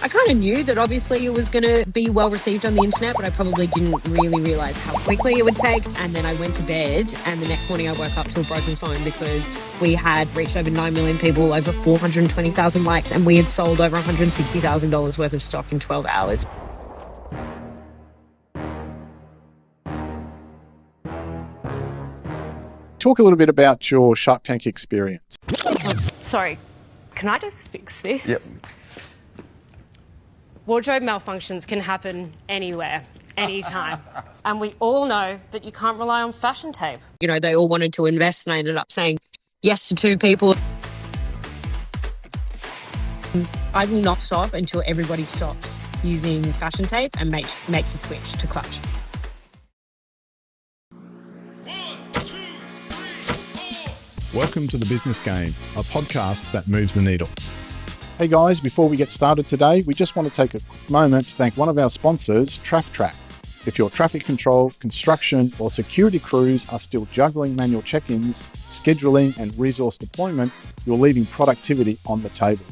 I kind of knew that obviously it was going to be well received on the internet, but I probably didn't really realize how quickly it would take. And then I went to bed, and the next morning I woke up to a broken phone because we had reached over 9 million people, over 420,000 likes, and we had sold over $160,000 worth of stock in 12 hours. Talk a little bit about your Shark Tank experience. Oh, sorry, can I just fix this? Yep. Wardrobe malfunctions can happen anywhere, anytime. And we all know that you can't rely on fashion tape. You know, they all wanted to invest, and I ended up saying yes to 2 people. I will not stop until everybody stops using fashion tape and makes a switch to clutch. Welcome to The Business Game, a podcast that moves the needle. Hey guys, before we get started today, we just want to take a quick moment to thank one of our sponsors, TraffTrack. If your traffic control, construction, or security crews are still juggling manual check-ins, scheduling, and resource deployment, you're leaving productivity on the table.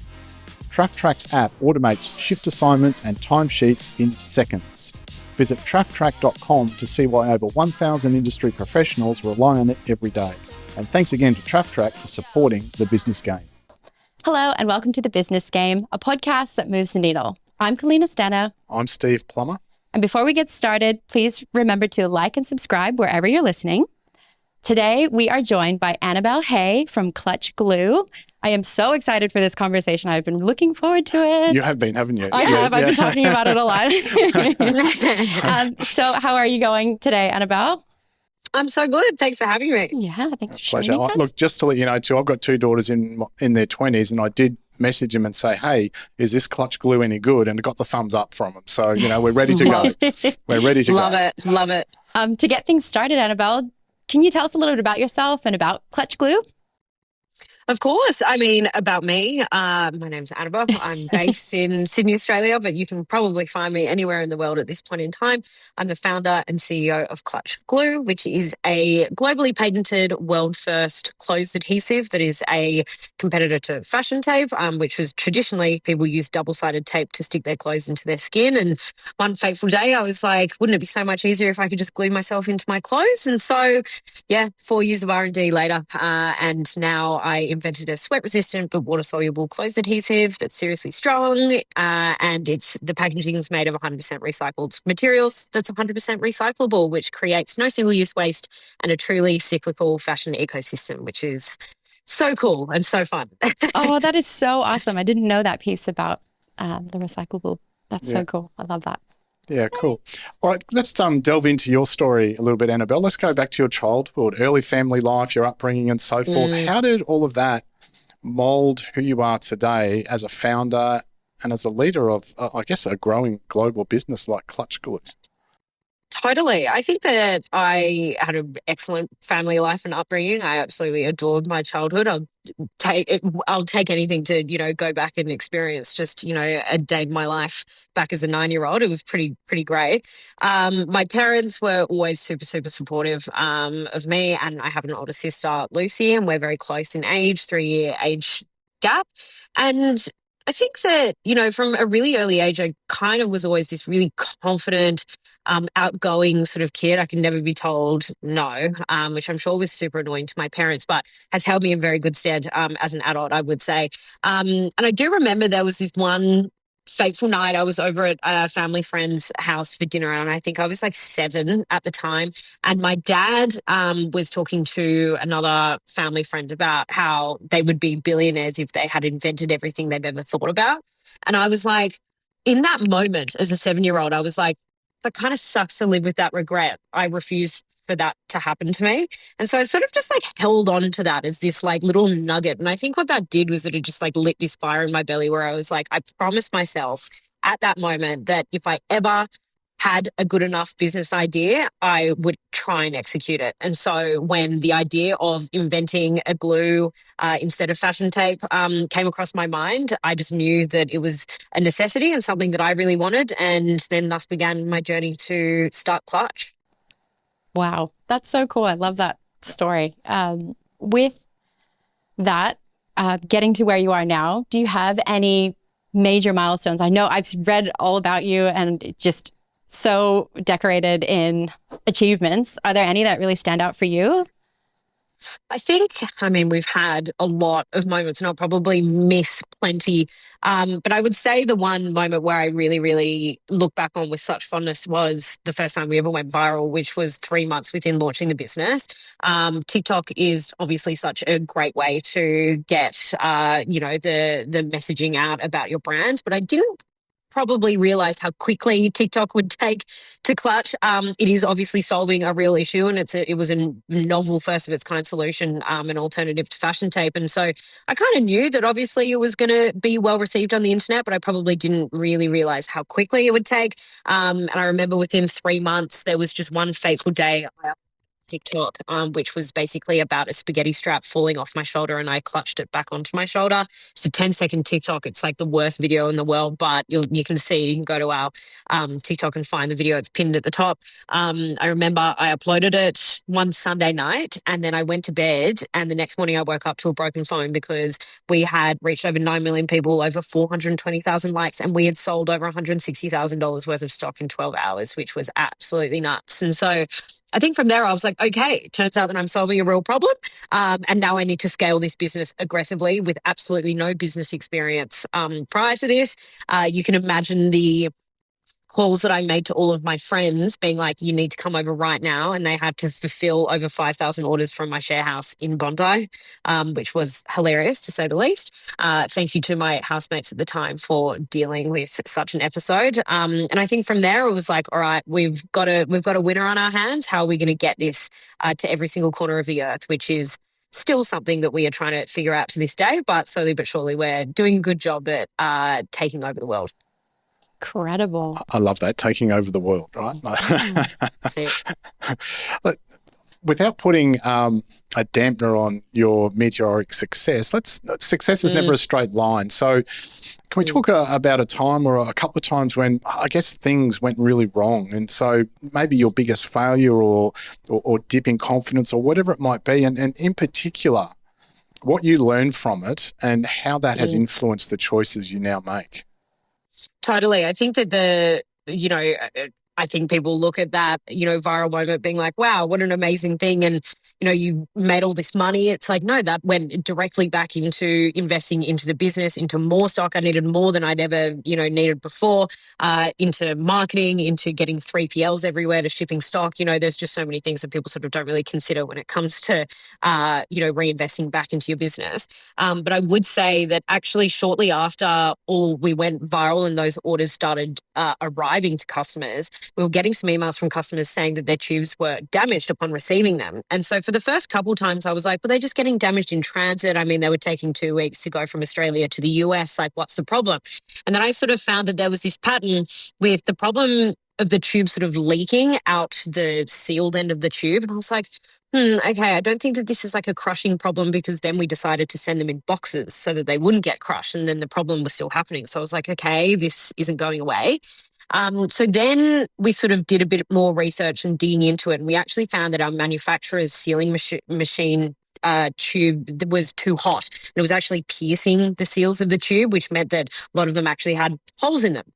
TraffTrack's app automates shift assignments and timesheets in seconds. Visit trafftrack.com to see why over 1,000 industry professionals rely on it every day. And thanks again to TraffTrack for supporting The Business Game. Hello and welcome to The Business Game, a podcast that moves the needle. I'm Kalena Stano. I'm Steve Plummer. And before we get started, please remember to like and subscribe wherever you're listening. Today, we are joined by Annabel Hay from Clutch Glue. I am so excited for this conversation. I've been looking forward to it. You have been, haven't you? I have. I've been talking about it a lot. So how are you going today, Annabel? I'm so good. Thanks for having me. Yeah, thanks for Pleasure. sharing. Look, just to let you know too, I've got 2 daughters in their 20s, and I did message them and say, hey, is this Clutch Glue any good? And I got the thumbs up from them. So, you know, we're ready to go. We're ready to Love go. it. Love it. To get things started, Annabel, can you tell us a little bit about yourself and about Clutch Glue? Of course. I mean, about me, my name's Annabel. I'm based in Sydney, Australia, but you can probably find me anywhere in the world at this point in time. I'm the founder and CEO of Clutch Glue, which is a globally patented world-first clothes adhesive that is a competitor to fashion tape, which was traditionally people use double-sided tape to stick their clothes into their skin. And one fateful day, I was like, wouldn't it be so much easier if I could just glue myself into my clothes? And so, 4 years of R&D later, and now I invented a sweat-resistant but water-soluble clothes adhesive that's seriously strong, and the packaging is made of 100% recycled materials that's 100% recyclable, which creates no single-use waste and a truly cyclical fashion ecosystem, which is so cool and so fun. Oh, that is so awesome. I didn't know that piece about the recyclable. That's so cool. I love that. Yeah, cool. All right, let's delve into your story a little bit, Annabel. Let's go back to your childhood, early family life, your upbringing and so forth. How did all of that mold who you are today as a founder and as a leader of, I guess, a growing global business like Clutch Glue? Totally. I think that I had an excellent family life and upbringing. I absolutely adored my childhood. I'll take anything to, go back and experience just, a day in my life back as a 9-year-old. It was pretty great. My parents were always super, super supportive of me, and I have an older sister, Lucy, and we're very close in age, 3-year age gap. And I think that, from a really early age, I kind of was always this really confident, outgoing sort of kid. I could never be told no, which I'm sure was super annoying to my parents, but has held me in very good stead as an adult, I would say. And I do remember there was this one fateful night. I was over at a family friend's house for dinner, and I think I was like 7 at the time. And my dad was talking to another family friend about how they would be billionaires if they had invented everything they've ever thought about. And I was like, in that moment as a 7-year-old, I was like, that kind of sucks to live with that regret. I refuse for that to happen to me. And so I sort of just like held on to that as this like little nugget. And I think what that did was that it just like lit this fire in my belly where I was like, I promised myself at that moment that if I ever had a good enough business idea, I would try and execute it. And so when the idea of inventing a glue instead of fashion tape came across my mind, I just knew that it was a necessity and something that I really wanted. And then thus began my journey to start Clutch. Wow, that's so cool. I love that story. With that, getting to where you are now, do you have any major milestones? I know I've read all about you and it's just so decorated in achievements. Are there any that really stand out for you? I mean, we've had a lot of moments and I'll probably miss plenty. But I would say the one moment where I really, really look back on with such fondness was the first time we ever went viral, which was 3 months within launching the business. TikTok is obviously such a great way to get, the messaging out about your brand, but I didn't probably realize how quickly TikTok would take to clutch. It is obviously solving a real issue, and it was a novel first of its kind solution, an alternative to fashion tape. And so I kind of knew that obviously it was going to be well received on the internet, but I probably didn't really realize how quickly it would take. And I remember within 3 months, there was just one fateful day. TikTok, which was basically about a spaghetti strap falling off my shoulder and I clutched it back onto my shoulder. It's a 10-second TikTok. It's like the worst video in the world, but you can go to our TikTok and find the video. It's pinned at the top. I remember I uploaded it one Sunday night and then I went to bed and the next morning I woke up to a broken phone because we had reached over 9 million people, over 420,000 likes, and we had sold over $160,000 worth of stock in 12 hours, which was absolutely nuts. And so I think from there, I was like, okay, it turns out that I'm solving a real problem. And now I need to scale this business aggressively with absolutely no business experience prior to this. You can imagine the calls that I made to all of my friends being like, you need to come over right now. And they had to fulfill over 5,000 orders from my share house in Bondi, which was hilarious to say the least. Thank you to my housemates at the time for dealing with such an episode. And I think from there it was like, all right, we've got a winner on our hands. How are we going to get this to every single corner of the earth, which is still something that we are trying to figure out to this day, but slowly but surely we're doing a good job at taking over the world. Incredible. I love that, taking over the world, right? See. Without putting a dampener on your meteoric success, success is never a straight line. So can we talk about a time or a couple of times when I guess things went really wrong? And so maybe your biggest failure or dip in confidence or whatever it might be. And in particular, what you learned from it and how that has influenced the choices you now make. Totally. I think that I think people look at that, viral moment being like, wow, what an amazing thing. And, you made all this money. It's like, no, that went directly back into investing into the business, into more stock. I needed more than I'd ever, needed before, into marketing, into getting 3PLs everywhere, to shipping stock. There's just so many things that people sort of don't really consider when it comes to, reinvesting back into your business. But I would say that actually shortly after we went viral and those orders started arriving to customers, we were getting some emails from customers saying that their tubes were damaged upon receiving them. And so for the first couple times, I was like, were they just getting damaged in transit? I mean, they were taking 2 weeks to go from Australia to the US. Like, what's the problem? And then I sort of found that there was this pattern with the problem of the tube sort of leaking out the sealed end of the tube. And I was like, okay, I don't think that this is like a crushing problem, because then we decided to send them in boxes so that they wouldn't get crushed. And then the problem was still happening. So I was like, okay, this isn't going away. So then we sort of did a bit more research and digging into it. And we actually found that our manufacturer's sealing machine tube was too hot. And it was actually piercing the seals of the tube, which meant that a lot of them actually had holes in them.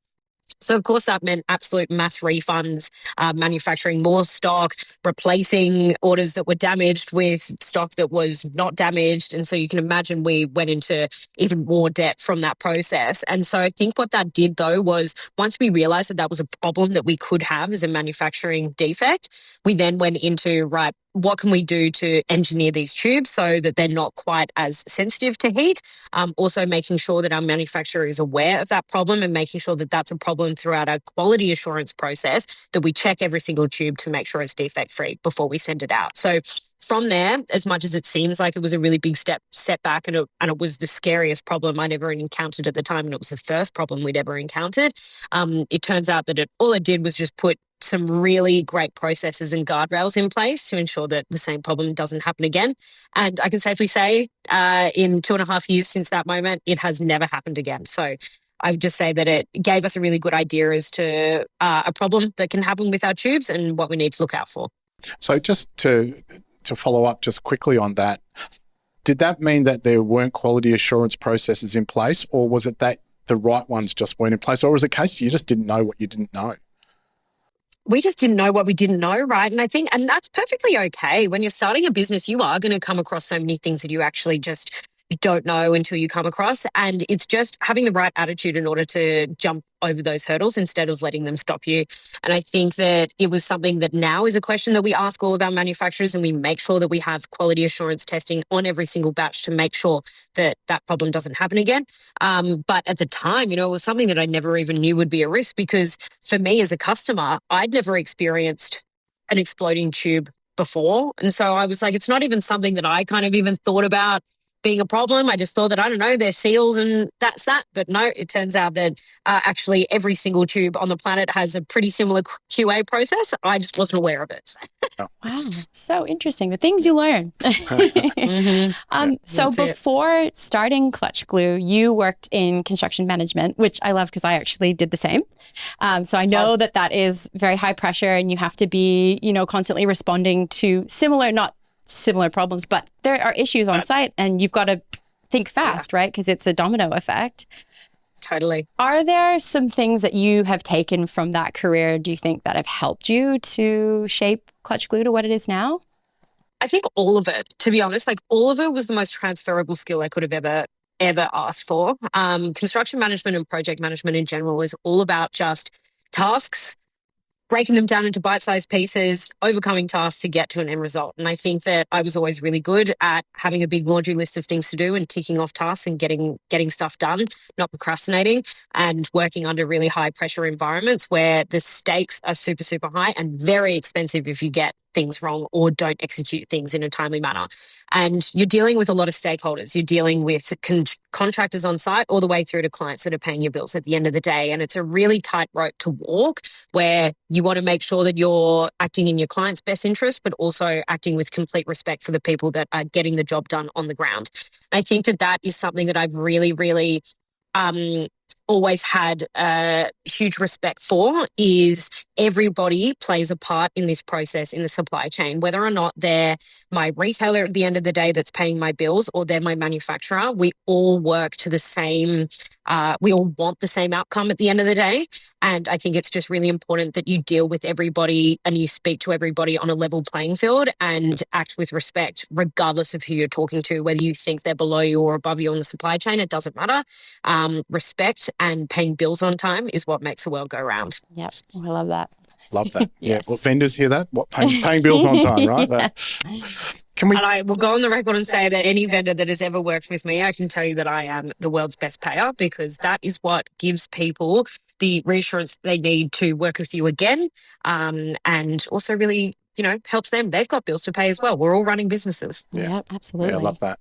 So, of course, that meant absolute mass refunds, manufacturing more stock, replacing orders that were damaged with stock that was not damaged. And so you can imagine we went into even more debt from that process. And so I think what that did, though, was once we realized that that was a problem that we could have as a manufacturing defect, we then went into, right, what can we do to engineer these tubes so that they're not quite as sensitive to heat? Also making sure that our manufacturer is aware of that problem and making sure that that's a problem throughout our quality assurance process, that we check every single tube to make sure it's defect free before we send it out. So from there, as much as it seems like it was a really big setback and it was the scariest problem I'd ever encountered at the time, and it was the first problem we'd ever encountered, it turns out that all it did was just put some really great processes and guardrails in place to ensure that the same problem doesn't happen again. And I can safely say in 2.5 years since that moment, it has never happened again. So I would just say that it gave us a really good idea as to a problem that can happen with our tubes and what we need to look out for. So just to follow up just quickly on that, did that mean that there weren't quality assurance processes in place, or was it that the right ones just weren't in place? Or was it a case you just didn't know what you didn't know? We just didn't know what we didn't know, right? And I think, and that's perfectly okay. When you're starting a business, you are going to come across so many things that you actually just don't know until you come across. And it's just having the right attitude in order to jump over those hurdles instead of letting them stop you. And I think that it was something that now is a question that we ask all of our manufacturers, and we make sure that we have quality assurance testing on every single batch to make sure that that problem doesn't happen again. But at the time, it was something that I never even knew would be a risk, because for me as a customer, I'd never experienced an exploding tube before. And so I was like, it's not even something that I kind of even thought about being a problem. I just thought that, I don't know, they're sealed and that's that. But no, it turns out that actually every single tube on the planet has a pretty similar QA process. I just wasn't aware of it. Wow, so interesting. The things you learn. So before starting Clutch Glue, you worked in construction management, which I love because I actually did the same. So I know that is very high pressure, and you have to be, constantly responding to not similar problems, but there are issues on site, and you've got to think fast, right? Because it's a domino effect. Totally. Are there some things that you have taken from that career, do you think, that have helped you to shape Clutch Glue to what it is now? I think all of it, to be honest, all of it was the most transferable skill I could have ever asked for. Construction management and project management in general is all about just tasks, breaking them down into bite-sized pieces, overcoming tasks to get to an end result. And I think that I was always really good at having a big laundry list of things to do and ticking off tasks and getting stuff done, not procrastinating, and working under really high pressure environments where the stakes are super, super high and very expensive if you get things wrong or don't execute things in a timely manner. And you're dealing with a lot of stakeholders. You're dealing with contractors on site all the way through to clients that are paying your bills at the end of the day. And it's a really tight rope to walk, where you want to make sure that you're acting in your client's best interest, but also acting with complete respect for the people that are getting the job done on the ground. I think that is something that I've really, really always had a huge respect for, is everybody plays a part in this process in the supply chain, whether or not they're my retailer at the end of the day that's paying my bills or they're my manufacturer. We all work to the same, we all want the same outcome at the end of the day. And I think it's just really important that you deal with everybody and you speak to everybody on a level playing field and act with respect, regardless of who you're talking to, whether you think they're below you or above you on the supply chain, it doesn't matter. Respect and paying bills on time is what makes the world go round. Yep, I love that. Love that. Yes. Yeah. Well, vendors hear that? What, paying bills on time, right? Can we? And I will go on the record and say that any vendor that has ever worked with me, I can tell you that I am the world's best payer, because that is what gives people the reassurance they need to work with you again, and also really, helps them. They've got bills to pay as well. We're all running businesses. Yeah, absolutely. Yeah, I love that.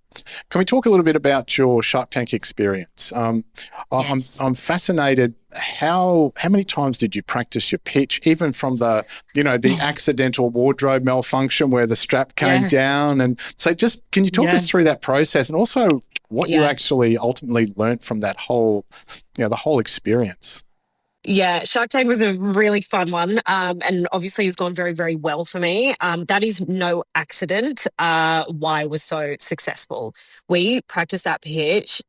Can we talk a little bit about your Shark Tank experience? Yes. I'm fascinated. How many times did you practice your pitch, even from the accidental wardrobe malfunction where the strap came down? And so just, can you talk us through that process, and also what you actually ultimately learned from that whole, the whole experience? Yeah, Shark Tank was a really fun one, and obviously has gone very, very well for me. That is no accident why I was so successful. We practiced that pitch.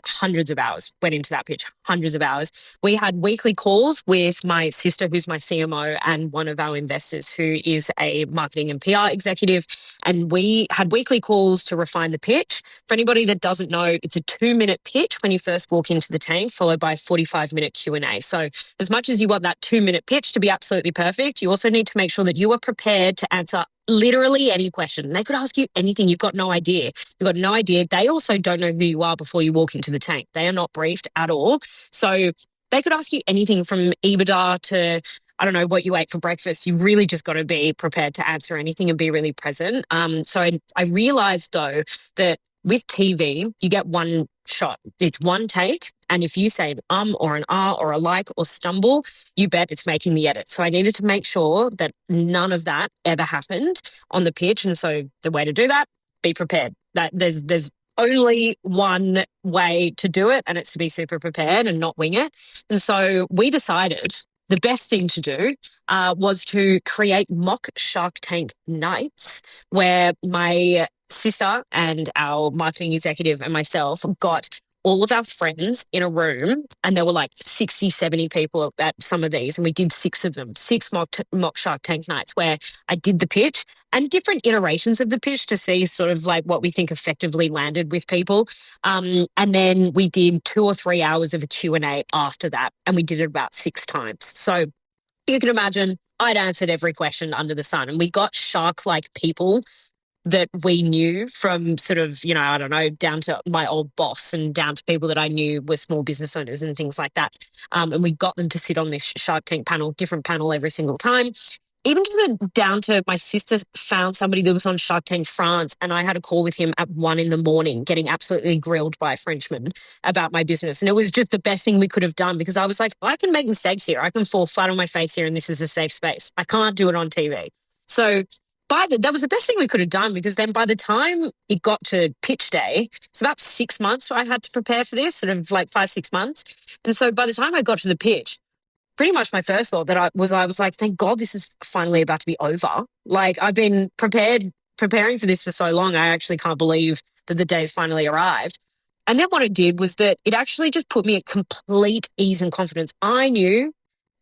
Hundreds of hours went into that pitch, hundreds of hours. We had weekly calls with my sister, who's my CMO, and one of our investors, who is a marketing and PR executive. And we had weekly calls to refine the pitch. For anybody that doesn't know, it's a 2-minute pitch when you first walk into the tank, followed by a 45-minute Q&A. So as much as you want that 2-minute pitch to be absolutely perfect, you also need to make sure that you are prepared to answer literally any question. They could ask you anything. You've got no idea. You've got no idea. They also don't know who you are before you walk into the tank. They are not briefed at all. So they could ask you anything from EBITDA to, I don't know, what you ate for breakfast. You really just got to be prepared to answer anything and be really present. So I realized, though, that with TV, you get one shot. It's one take. And if you say an or an or a like or stumble, you bet it's making the edit. So I needed to make sure that none of that ever happened on the pitch. And so the way to do that, be prepared. That there's only one way to do it, and it's to be super prepared and not wing it. And so we decided the best thing to do was to create mock Shark Tank nights, where my sister and our marketing executive and myself got all of our friends in a room, and there were like 60, 70 people at some of these, and we did six of them, six mock Shark Tank nights where I did the pitch and different iterations of the pitch to see sort of like what we think effectively landed with people. And then we did 2 or 3 hours of a Q&A after that, and we did it about 6 times. So you can imagine I'd answered every question under the sun, and we got shark-like people that we knew from sort of, I don't know, down to my old boss and down to people that I knew were small business owners and things like that. And we got them to sit on this Shark Tank panel, different panel every single time. Even down to my sister found somebody that was on Shark Tank France, and I had a call with him at 1 a.m, getting absolutely grilled by a Frenchman about my business. And it was just the best thing we could have done, because I was like, I can make mistakes here. I can fall flat on my face here, and this is a safe space. I can't do it on TV. So that was the best thing we could have done, because then by the time it got to pitch day, it's about 6 months I had to prepare for this, sort of like 5-6 months. And so by the time I got to the pitch, pretty much my first thought I was like, thank God this is finally about to be over. Like, I've been preparing for this for so long. I actually can't believe that the day's finally arrived. And then what it did was that it actually just put me at complete ease and confidence. I knew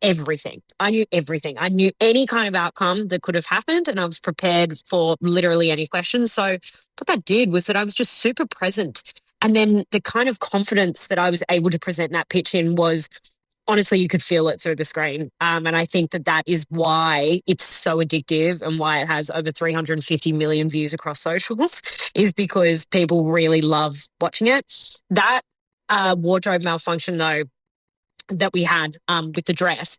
everything. I knew everything. I knew any kind of outcome that could have happened, and I was prepared for literally any questions. So what that did was that I was just super present. And then the kind of confidence that I was able to present that pitch in was, honestly, you could feel it through the screen. And I think that is why it's so addictive, and why it has over 350 million views across socials, is because people really love watching it. That wardrobe malfunction, though, that we had with the dress.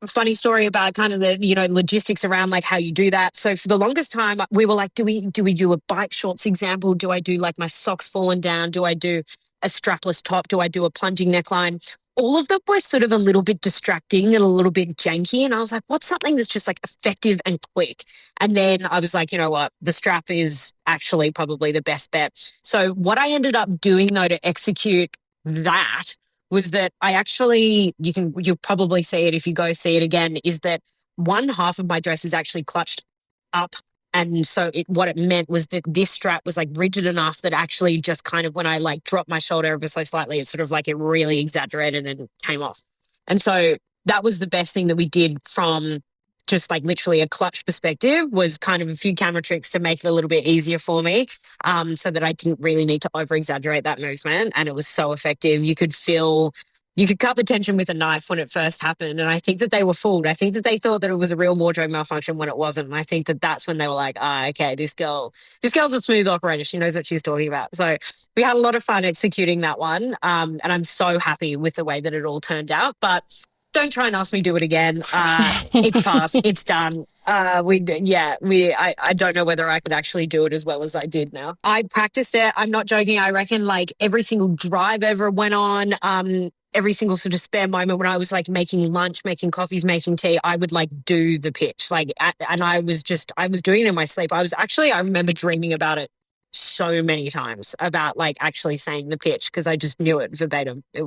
Funny story about kind of the, logistics around like how you do that. So for the longest time, we were like, do we do a bike shorts example? Do I do like my socks falling down? Do I do a strapless top? Do I do a plunging neckline? All of them were sort of a little bit distracting and a little bit janky. And I was like, what's something that's just like effective and quick? And then I was like, you know what? The strap is actually probably the best bet. So what I ended up doing, though, to execute that was that I actually, you'll probably see it if you go see it again, is that one half of my dress is actually clutched up. And so what it meant was that this strap was like rigid enough that actually just kind of, when I like dropped my shoulder ever so slightly, it sort of like it really exaggerated and came off. And so that was the best thing that we did from just like literally a clutch perspective, was kind of a few camera tricks to make it a little bit easier for me, so that I didn't really need to over exaggerate that movement. And it was so effective. You could cut the tension with a knife when it first happened. And I think that they were fooled. I think that they thought that it was a real wardrobe malfunction when it wasn't. And I think that that's when they were like, okay, this girl's a smooth operator. She knows what she's talking about. So we had a lot of fun executing that one. And I'm so happy with the way that it all turned out. But don't try and ask me to do it again. It's past. It's done. I don't know whether I could actually do it as well as I did now. I practiced it. I'm not joking. I reckon like every single drive ever went on, every single sort of spare moment when I was like making lunch, making coffees, making tea, I would like do the pitch. And I was doing it in my sleep. I remember dreaming about it so many times, about like actually saying the pitch, because I just knew it verbatim. It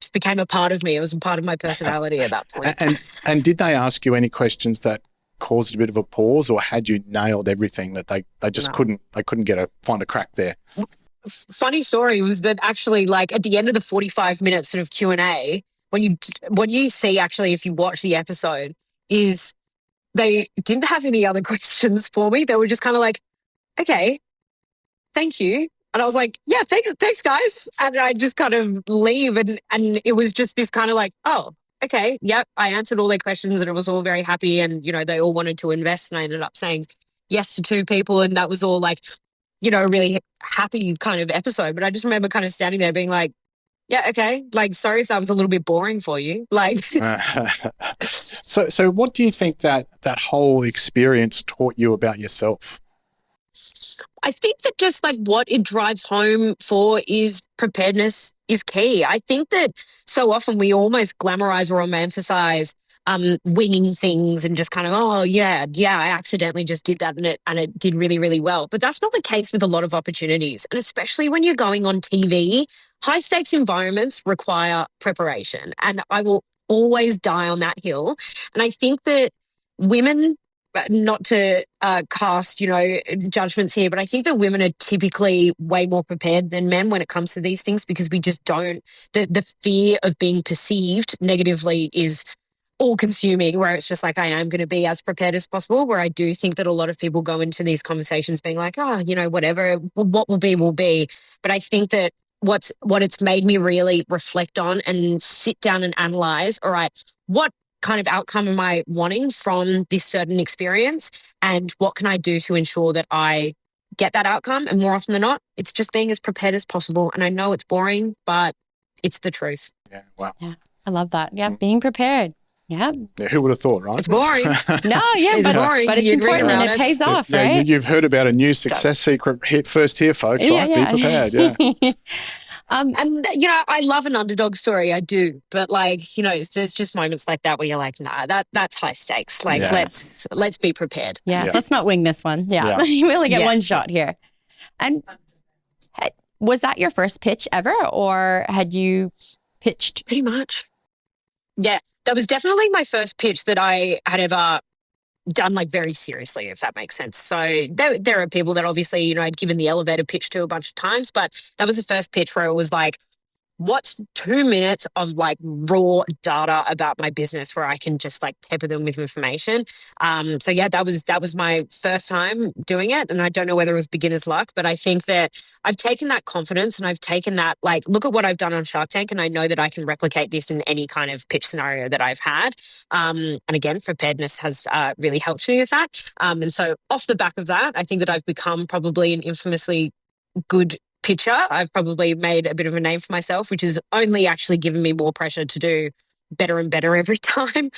just became a part of me. It was a part of my personality at that point. And did they ask you any questions that caused a bit of a pause, or had you nailed everything that they just couldn't find a crack there? Funny story was that actually, like at the end of the 45 minutes sort of Q&A, what you see actually if you watch the episode is they didn't have any other questions for me. They were just kind of like, okay, thank you. And I was like, yeah, thanks guys. And I just kind of leave, and it was just this kind of like, oh, okay, yep, I answered all their questions, and it was all very happy, and they all wanted to invest, and I ended up saying yes to 2 people, and that was all like, a really happy kind of episode. But I just remember kind of standing there being like, yeah, okay, like, sorry if that was a little bit boring for you. Like, so what do you think that whole experience taught you about yourself? I think that just like what it drives home for is preparedness is key. I think that so often we almost glamorize or romanticize winging things and just kind of, oh yeah, I accidentally just did that and it did really, really well. But that's not the case with a lot of opportunities. And especially when you're going on TV, high stakes environments require preparation. And I will always die on that hill. And I think that women not to cast, judgments here, but I think that women are typically way more prepared than men when it comes to these things because we just don't, the fear of being perceived negatively is all consuming, where it's just like, I am going to be as prepared as possible, where I do think that a lot of people go into these conversations being like, oh, whatever, what will be, will be. But I think that what it's made me really reflect on and sit down and analyze, all right, what kind of outcome am I wanting from this certain experience? And what can I do to ensure that I get that outcome? And more often than not, it's just being as prepared as possible. And I know it's boring, but it's the truth. Yeah, wow. Yeah, I love that. Yeah, being prepared. Yeah. Yeah, who would have thought, right? It's boring. No, yeah, It's boring. but it's You'd read important and about it it. pays off, Yeah, right? you've heard about a new success secret hit first here, folks, right? Be prepared, yeah. And, I love an underdog story. I do. But there's just moments like that where you're like, nah, that's high stakes. Like, Yeah. let's be prepared. Yeah, Yeah. let's not wing this one. Yeah, Yeah. you only get Yeah. one shot here. And was that your first pitch ever, or had you pitched? Pretty much. Yeah. That was definitely my first pitch that I had ever done very seriously, if that makes sense. So there are people that obviously, I'd given the elevator pitch to a bunch of times, but that was the first pitch where it was like, what's 2 minutes of raw data about my business where I can just pepper them with information. So yeah, that was my first time doing it. And I don't know whether it was beginner's luck, but I think that I've taken that confidence and I've taken that, look at what I've done on Shark Tank. And I know that I can replicate this in any kind of pitch scenario that I've had. And again, Preparedness has really helped me with that. And so off the back of that, I think that I've become probably an infamously good pitcher. I've probably made a bit of a name for myself, which has only actually given me more pressure to do better and better every time,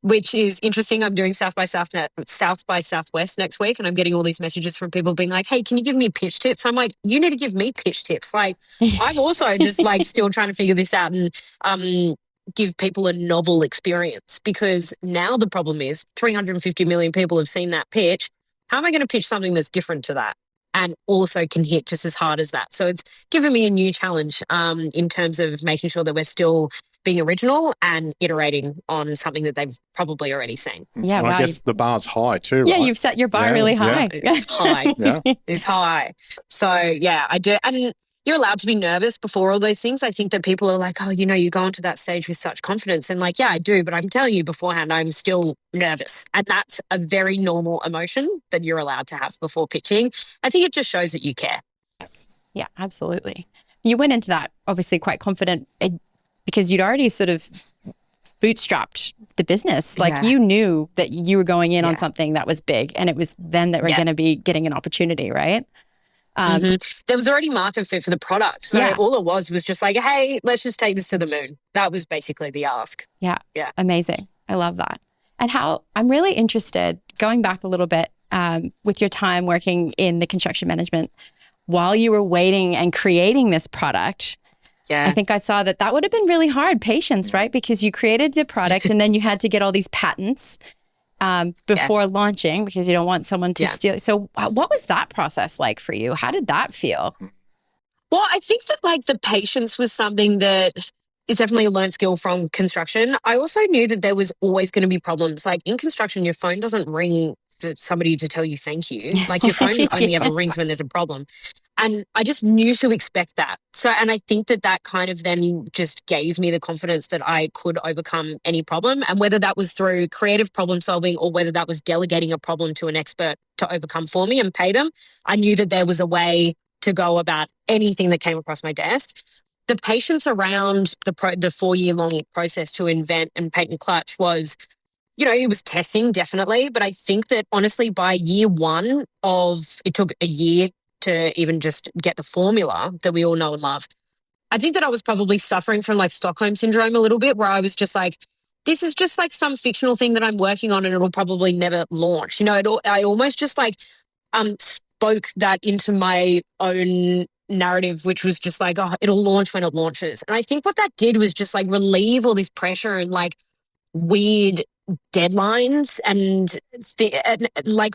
which is interesting. I'm doing South by Southwest next week, and I'm getting all these messages from people being like, hey, can you give me pitch tips? I'm like, you need to give me pitch tips. I'm also just still trying to figure this out and give people a novel experience, because now the problem is 350 million people have seen that pitch. How am I going to pitch something that's different to that and also can hit just as hard as that? So it's given me a new challenge in terms of making sure that we're still being original and iterating on something that they've probably already seen. Yeah, And wow. I guess the bar's high too, Yeah, right? you've set your bar Yeah, really yeah. high. It's high. Yeah. It's high. So yeah, I do. And you're allowed to be nervous before all those things. I think that people are like, oh, you go onto that stage with such confidence. And yeah, I do. But I'm telling you beforehand, I'm still nervous. And that's a very normal emotion that you're allowed to have before pitching. I think it just shows that you care. Yeah, absolutely. You went into that obviously quite confident because you'd already sort of bootstrapped the business. Yeah. You knew that you were going in on Yeah. something that was big, and it was them that were Yeah. going to be getting an opportunity, right? There was already market fit for the product. So Yeah. all it was just like, hey, let's just take this to the moon. That was basically the ask. Yeah. Yeah. Amazing. I love that. And how I'm really interested, going back a little bit with your time working in the construction management, while you were waiting and creating this product, Yeah. I think I saw that would have been really hard, patience, right? Because you created the product and then you had to get all these patents before launching, because you don't want someone to steal. So what was that process like for you? How did that feel? Well, I think that the patience was something that is definitely a learned skill from construction. I also knew that there was always going to be problems. In construction, your phone doesn't ring for somebody to tell you thank you. Your phone only ever rings when there's a problem. And I just knew to expect that. So, and I think that kind of then just gave me the confidence that I could overcome any problem. And whether that was through creative problem solving or whether that was delegating a problem to an expert to overcome for me and pay them, I knew that there was a way to go about anything that came across my desk. The patience around the 4-year-long process to invent and patent Clutch was, it was testing, definitely. But I think that honestly, by year one it took a year to even just get the formula that we all know and love. I think that I was probably suffering from Stockholm syndrome a little bit, where I was just this is just some fictional thing that I'm working on and it'll probably never launch. I almost just spoke that into my own narrative, which was just oh, it'll launch when it launches. And I think what that did was just relieve all this pressure and weird deadlines and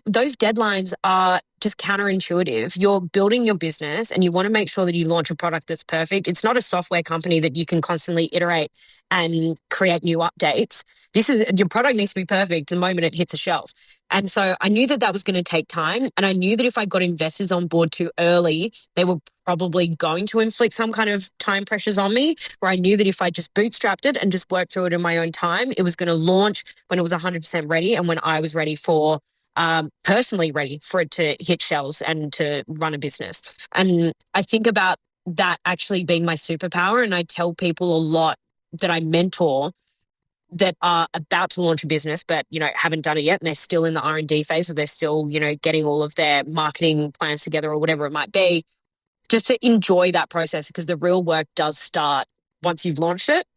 those deadlines are just counterintuitive. You're building your business and you want to make sure that you launch a product that's perfect. It's not a software company that you can constantly iterate and create new updates. Your product needs to be perfect the moment it hits a shelf. And so I knew that that was going to take time. And I knew that if I got investors on board too early, they were probably going to inflict some kind of time pressures on me, where I knew that if I just bootstrapped it and just worked through it in my own time, it was going to launch when it was 100% ready and when I was ready personally ready for it to hit shelves and to run a business. And I think about that actually being my superpower. And I tell people a lot that I mentor that are about to launch a business, but, haven't done it yet. And they're still in the R&D phase, or they're still, getting all of their marketing plans together or whatever it might be, just to enjoy that process, because the real work does start once you've launched it.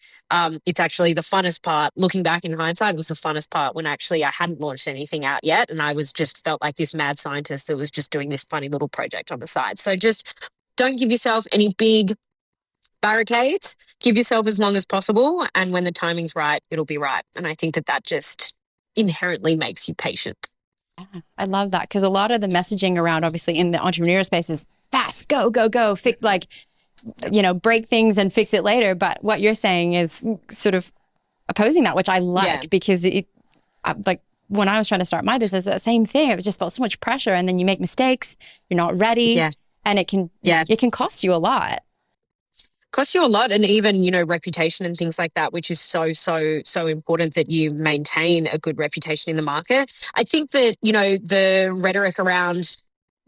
It's actually the funnest part. Looking back in hindsight, it was the funnest part when actually I hadn't launched anything out yet. And I was just felt like this mad scientist that was just doing this funny little project on the side. So just don't give yourself any big barricades. Give yourself as long as possible. And when the timing's right, it'll be right. And I think that just inherently makes you patient. I love that, because a lot of the messaging around, obviously, in the entrepreneur space is fast, go, go, go, break things and fix it later. But what you're saying is sort of opposing that, which I like, because when I was trying to start my business, the same thing. It just felt so much pressure, and then you make mistakes, you're not ready, and it can cost you a lot. Cost you a lot, and even, reputation and things like that, which is so, so, so important that you maintain a good reputation in the market. I think that, the rhetoric around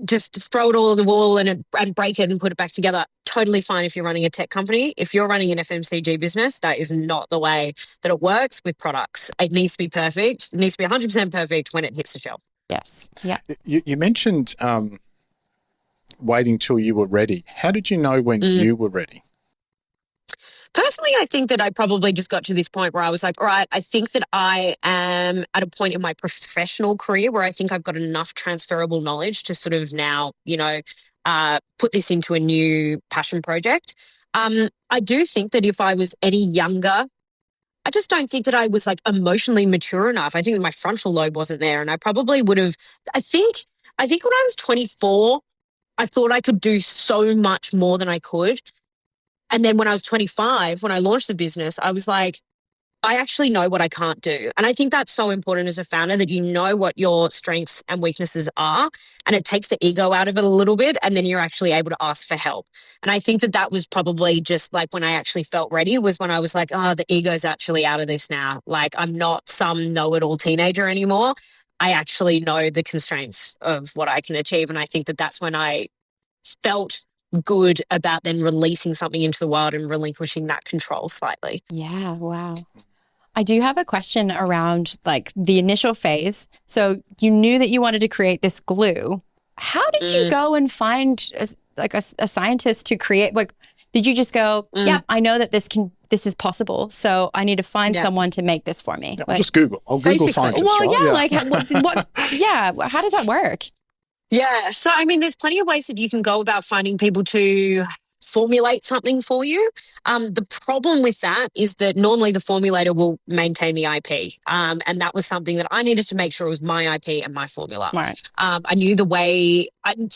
just throw it all at the wall and break it and put it back together, totally fine if you're running a tech company. If you're running an FMCG business, that is not the way that it works with products. It needs to be perfect. It needs to be 100% perfect when it hits the shelf. Yes. Yeah. You mentioned waiting till you were ready. How did you know when you were ready? Personally, I think that I probably just got to this point where I was like, all right, I think that I am at a point in my professional career where I think I've got enough transferable knowledge to sort of now, put this into a new passion project. I do think that if I was any younger, I just don't think that I was emotionally mature enough. I think that my frontal lobe wasn't there, and I probably would have, I think when I was 24, I thought I could do so much more than I could. And then when I was 25, when I launched the business, I was like, I actually know what I can't do. And I think that's so important as a founder, that you know what your strengths and weaknesses are, and it takes the ego out of it a little bit, and then you're actually able to ask for help. And I think that was probably just when I actually felt ready, was when I was like, oh, the ego's actually out of this now. I'm not some know-it-all teenager anymore. I actually know the constraints of what I can achieve. And I think that that's when I felt good about then releasing something into the world and relinquishing that control slightly. Yeah. Wow. I do have a question around the initial phase. So you knew that you wanted to create this glue. How did you go and find a scientist to create? Did you just go, yeah, I know that this is possible, so I need to find someone to make this for me? Yeah, just Google. I'll Google scientist. Well, right? How does that work? Yeah. So, there's plenty of ways that you can go about finding people to formulate something for you. The problem with that is that normally the formulator will maintain the IP. And that was something that I needed to make sure was my IP and my formula. Smart. I knew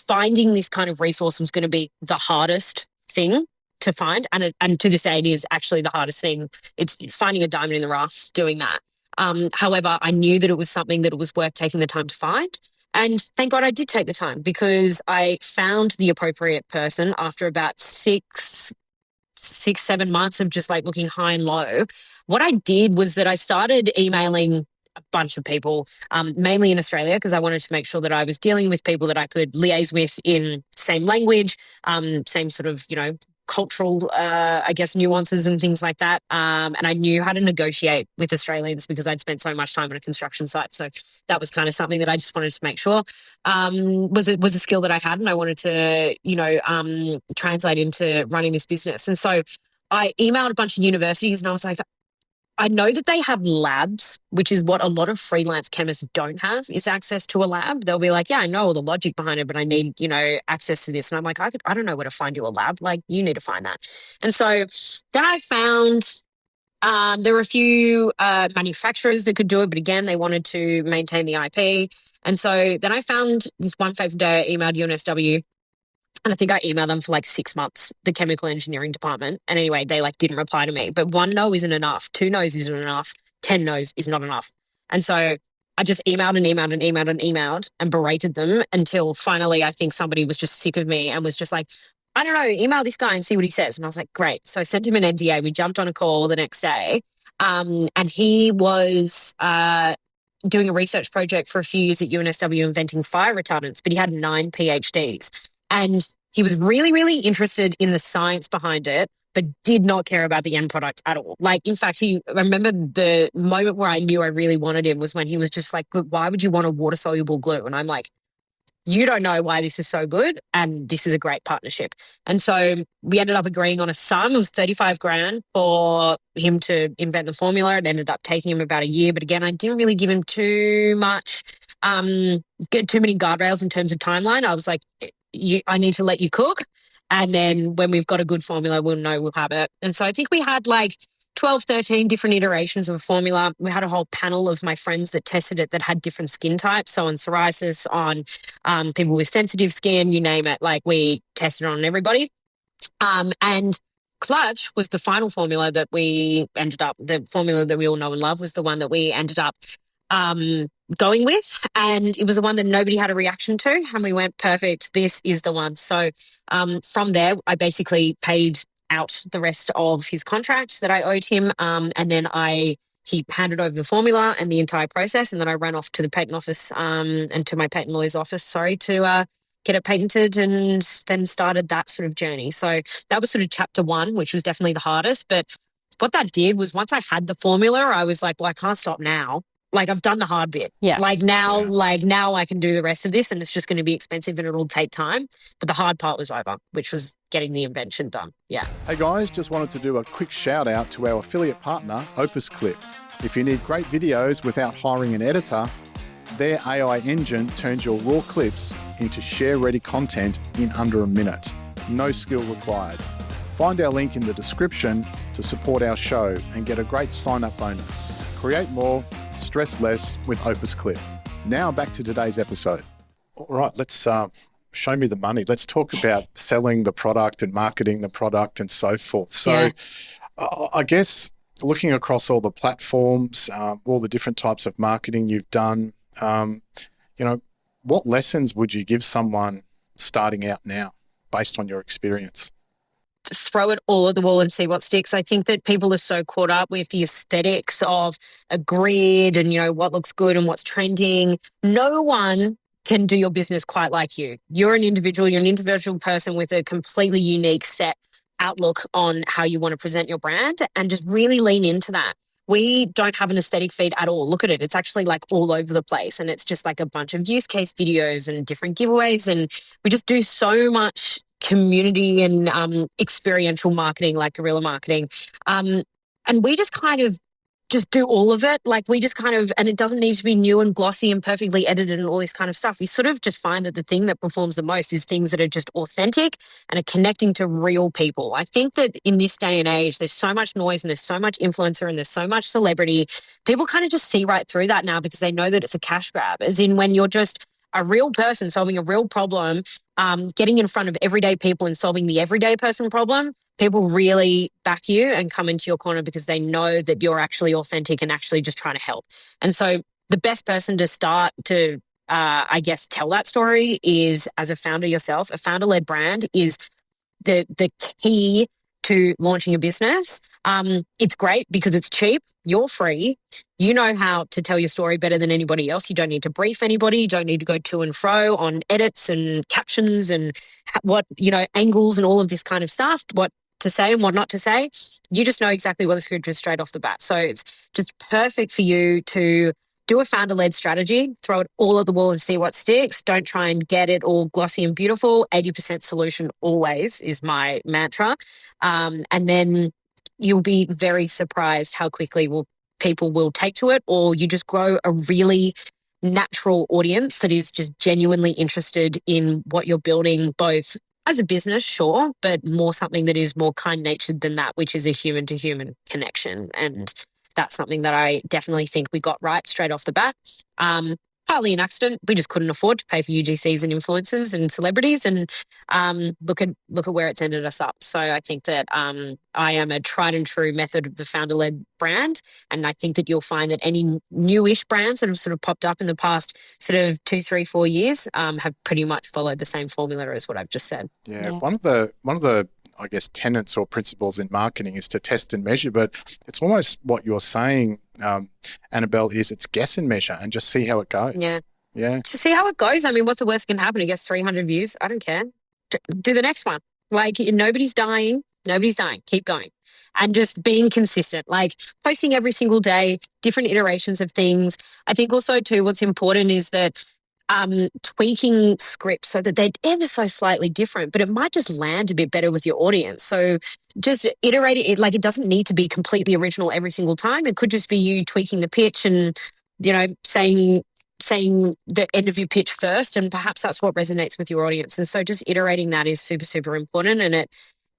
finding this kind of resource was going to be the hardest thing to find. And to this day, it is actually the hardest thing. It's finding a diamond in the rough doing that. However, I knew that it was something that it was worth taking the time to find. And thank God I did take the time, because I found the appropriate person after about 6-7 months of just looking high and low. What I did was that I started emailing a bunch of people, mainly in Australia, because I wanted to make sure that I was dealing with people that I could liaise with in same language, same sort of, cultural, nuances and things like that. And I knew how to negotiate with Australians because I'd spent so much time on a construction site. So that was kind of something that I just wanted to make sure was a skill that I had, and I wanted to, translate into running this business. And so I emailed a bunch of universities, and I was like, I know that they have labs, which is what a lot of freelance chemists don't have, is access to a lab. They'll be like, yeah, I know all the logic behind it, but I need, access to this. And I'm like, I don't know where to find you a lab. You need to find that. And so then I found There were a few manufacturers that could do it, but again, they wanted to maintain the IP. And so then I found this one fateful day, I emailed UNSW, and I think I emailed them for like 6 months, the chemical engineering department. And anyway, they like didn't reply to me. But one no isn't enough. Two no's isn't enough. 10 no's is not enough. And so I just emailed and emailed and emailed and emailed and berated them until finally I think somebody was just sick of me and was just like, I don't know, email this guy and see what he says. And I was like, great. So I sent him an NDA. We jumped on a call the next day. And he was doing a research project for a few years at UNSW inventing fire retardants, but he had 9 PhDs. And he was really, really interested in the science behind it, but did not care about the end product at all. Like, in fact, I remember the moment where I knew I really wanted him was when he was just like, but why would you want a water-soluble glue? And I'm like, you don't know why this is so good, and this is a great partnership. And so we ended up agreeing on a sum. It was 35 grand for him to invent the formula. It ended up taking him about a year. But again, I didn't really give him too much, get too many guardrails in terms of timeline. I was like, I need to let you cook. And then when we've got a good formula, we'll know we'll have it. And so I think we had like 12, 13 different iterations of a formula. We had a whole panel of my friends that tested it that had different skin types. So on psoriasis, on people with sensitive skin, you name it. Like, we tested it on everybody. And Clutch was the final formula that we ended up, the formula that we all know and love was the one that we ended up going with. And it was the one that nobody had a reaction to. And we went, perfect, this is the one. So from there, I basically paid out the rest of his contract that I owed him. And then he handed over the formula and the entire process. And then I ran off to the patent office and to my patent lawyer's office, to get it patented, and then started that sort of journey. So that was sort of chapter 1, which was definitely the hardest. But what that did was, once I had the formula, I was like, well, I can't stop now. Like, I've done the hard bit. Yes. Now I can do the rest of this, and it's just going to be expensive and it'll take time. But the hard part was over, which was getting the invention done. Yeah. Hey guys, just wanted to do a quick shout out to our affiliate partner, Opus Clip. If you need great videos without hiring an editor, their AI engine turns your raw clips into share-ready content in under a minute. No skill required. Find our link in the description to support our show and get a great sign-up bonus. Create more, stress less with Opus Clip. Now back to today's episode. All right, let's show me the money. Let's talk about selling the product and marketing the product and so forth. So I guess looking across all the platforms, all the different types of marketing you've done, what lessons would you give someone starting out now based on your experience? Throw it all at the wall and see what sticks. I think that people are so caught up with the aesthetics of a grid and, what looks good and what's trending. No one can do your business quite like you. You're an individual person with a completely unique set outlook on how you want to present your brand, and just really lean into that. We don't have an aesthetic feed at all. Look at it. It's actually like all over the place, and it's just like a bunch of use case videos and different giveaways. And we just do so much community and experiential marketing, like guerrilla marketing. And we just kind of just do all of it. Like, we just kind of, and it doesn't need to be new and glossy and perfectly edited and all this kind of stuff. We sort of just find that the thing that performs the most is things that are just authentic and are connecting to real people. I think that in this day and age, there's so much noise and there's so much influencer and there's so much celebrity. People kind of just see right through that now, because they know that it's a cash grab. As in, when you're just a real person solving a real problem, getting in front of everyday people and solving the everyday person problem, people really back you and come into your corner because they know that you're actually authentic and actually just trying to help. And so the best person to start to, tell that story is as a founder yourself. A founder-led brand is the key to launching a business. It's great because it's cheap. You're free. You know how to tell your story better than anybody else. You don't need to brief anybody. You don't need to go to and fro on edits and captions and what, angles and all of this kind of stuff, what to say and what not to say. You just know exactly what the script is straight off the bat. So it's just perfect for you to do a founder-led strategy, throw it all at the wall and see what sticks. Don't try and get it all glossy and beautiful. 80% solution always is my mantra. And then you'll be very surprised how quickly people will take to it, or you just grow a really natural audience that is just genuinely interested in what you're building, both as a business, sure, but more something that is more kind-natured than that, which is a human-to-human connection. And that's something that I definitely think we got right straight off the bat. Partly an accident. We just couldn't afford to pay for UGCs and influencers and celebrities, and look at where it's ended us up. So I think that I am a tried and true method of the founder-led brand, and I think that you'll find that any newish brands that have sort of popped up in the past sort of 2, 3, 4 years have pretty much followed the same formula as what I've just said. Yeah. One of the I guess tenets or principles in marketing is to test and measure, but it's almost what you're saying, Annabel, is it's guess and measure and just see how it goes. Yeah. To see how it goes. I mean, what's the worst that can happen? It gets 300 views. I don't care. Do the next one. Like, nobody's dying. Nobody's dying. Keep going. And just being consistent, like posting every single day, different iterations of things. I think also too, what's important is that tweaking scripts so that they're ever so slightly different, but it might just land a bit better with your audience. So just iterate it. Like, it doesn't need to be completely original every single time. It could just be you tweaking the pitch and, saying the end of your pitch first, and perhaps that's what resonates with your audience. And so just iterating that is super, super important, and it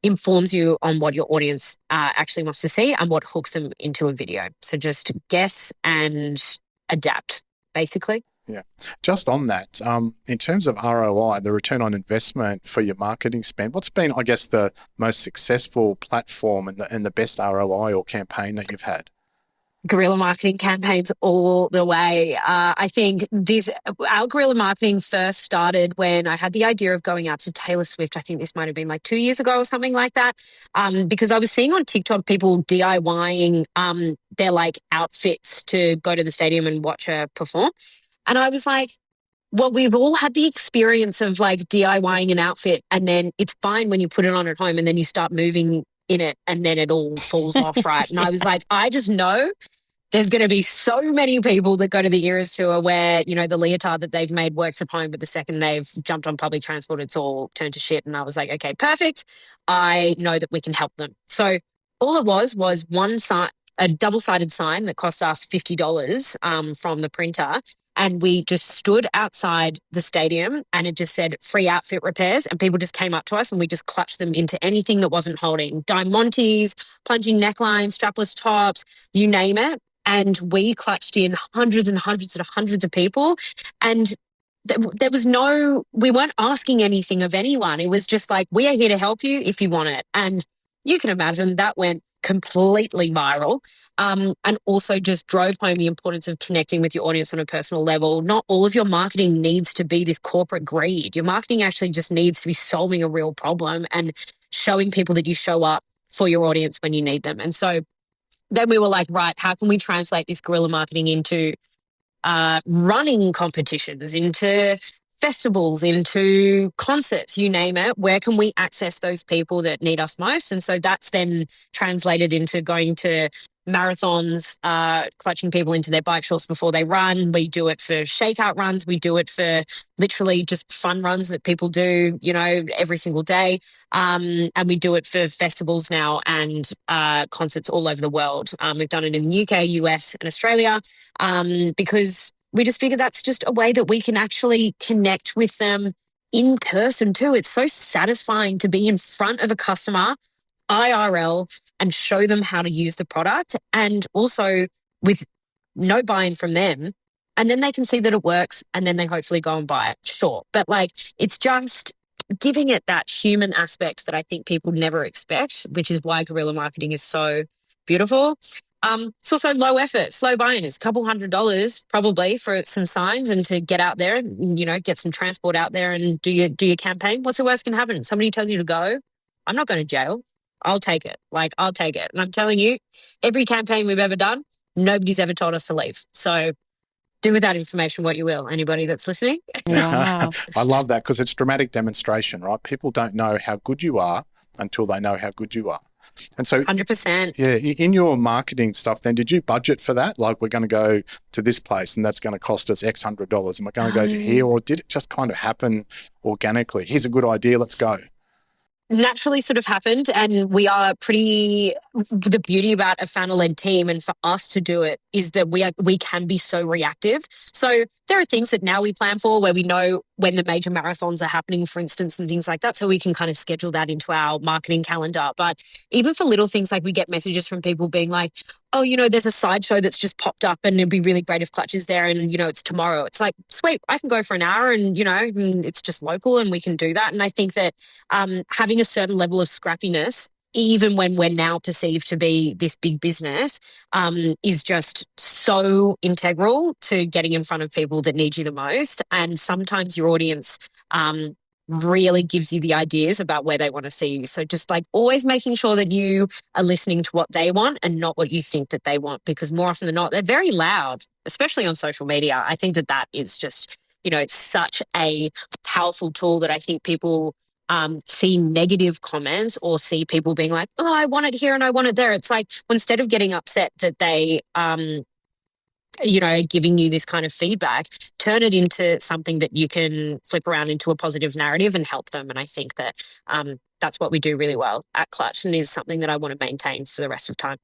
informs you on what your audience actually wants to see and what hooks them into a video. So just guess and adapt, basically. Yeah. Just on that, in terms of ROI, the return on investment for your marketing spend, what's been, I guess, the most successful platform and the best ROI or campaign that you've had? Guerrilla marketing campaigns all the way. I think our guerrilla marketing first started when I had the idea of going out to Taylor Swift. I think this might have been like 2 years ago or something like that. Because I was seeing on TikTok people DIYing their like outfits to go to the stadium and watch her perform. And I was like, well, we've all had the experience of like DIYing an outfit, and then it's fine when you put it on at home and then you start moving in it and then it all falls off, right? And I was like, I just know there's going to be so many people that go to the Eras tour where, the leotard that they've made works at home, but the second they've jumped on public transport, it's all turned to shit. And I was like, okay, perfect. I know that we can help them. So all it was a double-sided sign that cost us $50 from the printer. And we just stood outside the stadium and it just said free outfit repairs, and people just came up to us and we just clutched them into anything that wasn't holding. Diamantes, plunging necklines, strapless tops, you name it. And we clutched in hundreds and hundreds and hundreds of people. And we weren't asking anything of anyone. It was just like, we are here to help you if you want it. And you can imagine that went completely viral, and also just drove home the importance of connecting with your audience on a personal level. Not all of your marketing needs to be this corporate greed. Your marketing actually just needs to be solving a real problem and showing people that you show up for your audience when you need them. And so then we were like, right, how can we translate this guerrilla marketing into running competitions, into festivals, into concerts, you name it? Where can we access those people that need us most? And so that's then translated into going to marathons, clutching people into their bike shorts before they run. We do it for shakeout runs. We do it for literally just fun runs that people do, every single day. And we do it for festivals now and concerts all over the world. We've done it in the UK, US, and Australia, because we just figured that's just a way that we can actually connect with them in person too. It's so satisfying to be in front of a customer IRL and show them how to use the product, and also with no buy-in from them. And then they can see that it works, and then they hopefully go and buy it. Sure. But it's just giving it that human aspect that I think people never expect, which is why guerrilla marketing is so beautiful. It's also low effort, slow buy-in. It's a couple $100 probably for some signs and to get out there and, get some transport out there and do your campaign. What's the worst can happen? Somebody tells you to go. I'm not going to jail. I'll take it. I'll take it. And I'm telling you, every campaign we've ever done, nobody's ever told us to leave. So do with that information what you will, anybody that's listening. Wow. I love that because it's dramatic demonstration, right? People don't know how good you are until they know how good you are. And so 100%. Yeah, in your marketing stuff then, did you budget for that? Like, we're going to go to this place and that's going to cost us X $100 and we're going to go to here, or did it just kind of happen organically? Here's a good idea, let's go. Naturally sort of happened, and we are pretty the beauty about a founder-led team and for us to do it is that we can be so reactive. So there are things that now we plan for where we know when the major marathons are happening, for instance, and things like that. So we can kind of schedule that into our marketing calendar. But even for little things, like we get messages from people being like, oh, there's a sideshow that's just popped up and it'd be really great if Clutch is there and, it's tomorrow. It's like, sweet, I can go for an hour and, and it's just local and we can do that. And I think that having a certain level of scrappiness, even when we're now perceived to be this big business, is just so integral to getting in front of people that need you the most. And sometimes your audience really gives you the ideas about where they want to see you. So just like always making sure that you are listening to what they want and not what you think that they want, because more often than not, they're very loud, especially on social media. I think that is just, it's such a powerful tool that I think people see negative comments or see people being like, oh, I want it here and I want it there. It's like, instead of getting upset that they, giving you this kind of feedback, turn it into something that you can flip around into a positive narrative and help them. And I think that that's what we do really well at Clutch and is something that I want to maintain for the rest of time.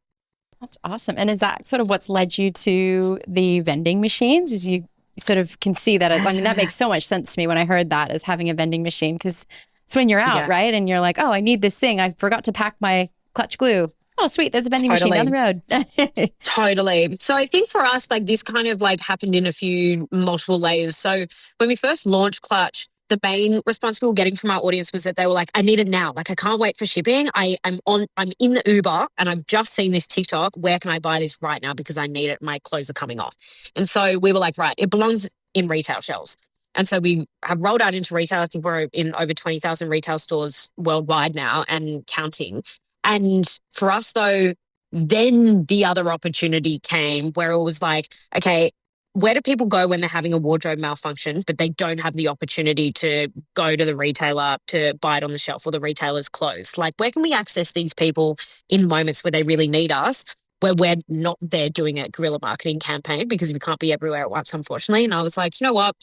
That's awesome. And is that sort of what's led you to the vending machines? Is you sort of can see that, that makes so much sense to me when I heard that, as having a vending machine, because it's when you're out, right? And you're like, oh, I need this thing. I forgot to pack my Clutch glue. Oh, sweet. There's a vending machine down the road. Totally. So I think for us, like this kind of like happened in a few multiple layers. So when we first launched Clutch, the main response we were getting from our audience was that they were like, I need it now. Like, I can't wait for shipping. I'm in the Uber and I've just seen this TikTok. Where can I buy this right now? Because I need it. My clothes are coming off. And so we were like, right, it belongs in retail shelves. And so we have rolled out into retail. I think we're in over 20,000 retail stores worldwide now and counting. And for us, though, then the other opportunity came where it was like, okay, where do people go when they're having a wardrobe malfunction, but they don't have the opportunity to go to the retailer to buy it on the shelf or the retailer's closed? Like, where can we access these people in moments where they really need us, where we're not there doing a guerrilla marketing campaign because we can't be everywhere at once, unfortunately? And I was like, you know what?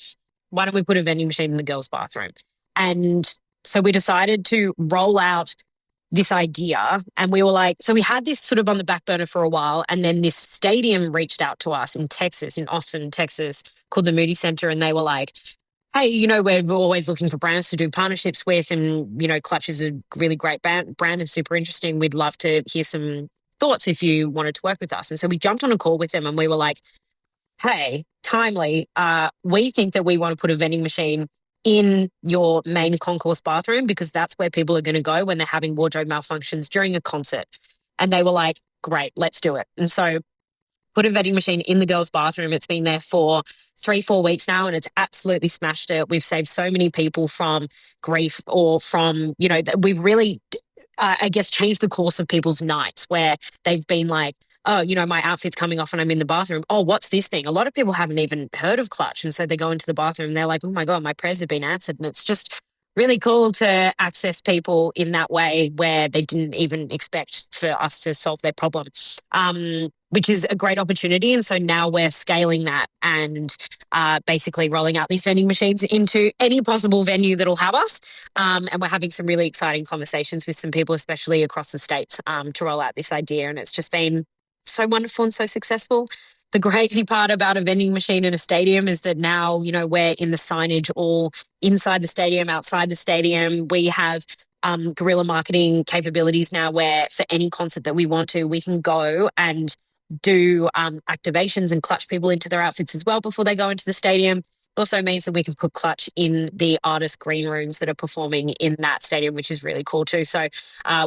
Why don't we put a vending machine in the girls' bathroom? And so we decided to roll out this idea, and we were like, so we had this sort of on the back burner for a while, and then this stadium reached out to us in Texas, in Austin, Texas, called the Moody Center, and they were like, hey, we're always looking for brands to do partnerships with, and, Clutch is a really great brand and super interesting. We'd love to hear some thoughts if you wanted to work with us. And so we jumped on a call with them and we were like, hey, timely, we think that we want to put a vending machine in your main concourse bathroom because that's where people are going to go when they're having wardrobe malfunctions during a concert. And they were like, great, let's do it. And so put a vending machine in the girls' bathroom. It's been there for 3-4 weeks now and it's absolutely smashed it. We've saved so many people from grief or from, we've really, I guess, changed the course of people's nights where they've been like, oh, my outfit's coming off and I'm in the bathroom. Oh, what's this thing? A lot of people haven't even heard of Clutch. And so they go into the bathroom and they're like, oh my God, my prayers have been answered. And it's just really cool to access people in that way where they didn't even expect for us to solve their problem, which is a great opportunity. And so now we're scaling that and basically rolling out these vending machines into any possible venue that'll have us. And we're having some really exciting conversations with some people, especially across the States, to roll out this idea. And it's just been so wonderful and so successful. The crazy part about a vending machine in a stadium is that now, we're in the signage all inside the stadium, outside the stadium. We have guerrilla marketing capabilities now where for any concert that we want to, we can go and do activations and clutch people into their outfits as well before they go into the stadium. It also means that we can put Clutch in the artist green rooms that are performing in that stadium, which is really cool too. So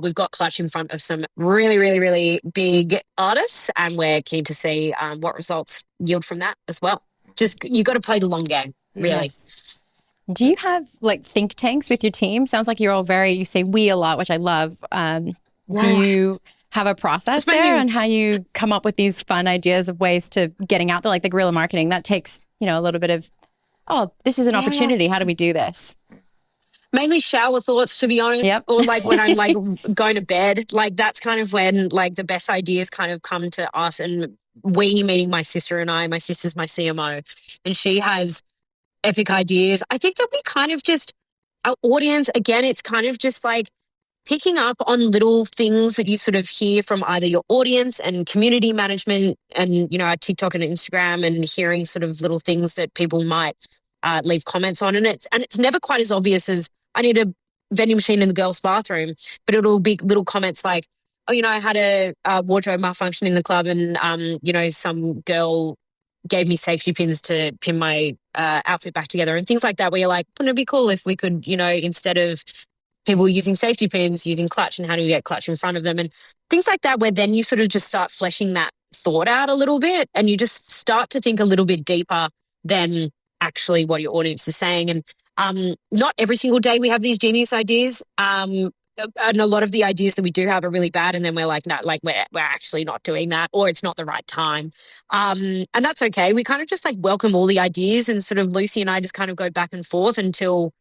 we've got Clutch in front of some really, really, really big artists, and we're keen to see what results yield from that as well. Just, you got to play the long game, really. Yes. Do you have like think tanks with your team? Sounds like you're all you say we a lot, which I love. Do you have a process there on how you come up with these fun ideas of ways to getting out there, like the guerrilla marketing? That takes, a little bit of, oh, this is an opportunity. How do we do this? Mainly shower thoughts, to be honest. Yep. Or like when I'm like going to bed, like that's kind of when like the best ideas kind of come to us. And we, meaning my sister and I, my sister's my CMO, and she has epic ideas. I think that we kind of just, our audience, again, it's kind of just like picking up on little things that you sort of hear from either your audience and community management and, our TikTok and Instagram, and hearing sort of little things that people might leave comments on. And it's never quite as obvious as, I need a vending machine in the girls' bathroom, but it'll be little comments like, oh, I had a wardrobe malfunction in the club, and, some girl gave me safety pins to pin my outfit back together, and things like that, where you're like, wouldn't it be cool if we could, instead of people using safety pins, using clutch, and how do we get clutch in front of them, and things like that, where then you sort of just start fleshing that thought out a little bit, and you just start to think a little bit deeper than actually what your audience is saying. And not every single day we have these genius ideas. And a lot of the ideas that we do have are really bad, and then we're like, no, like we're actually not doing that, or it's not the right time. And that's okay. We kind of just like welcome all the ideas, and sort of Lucy and I just kind of go back and forth until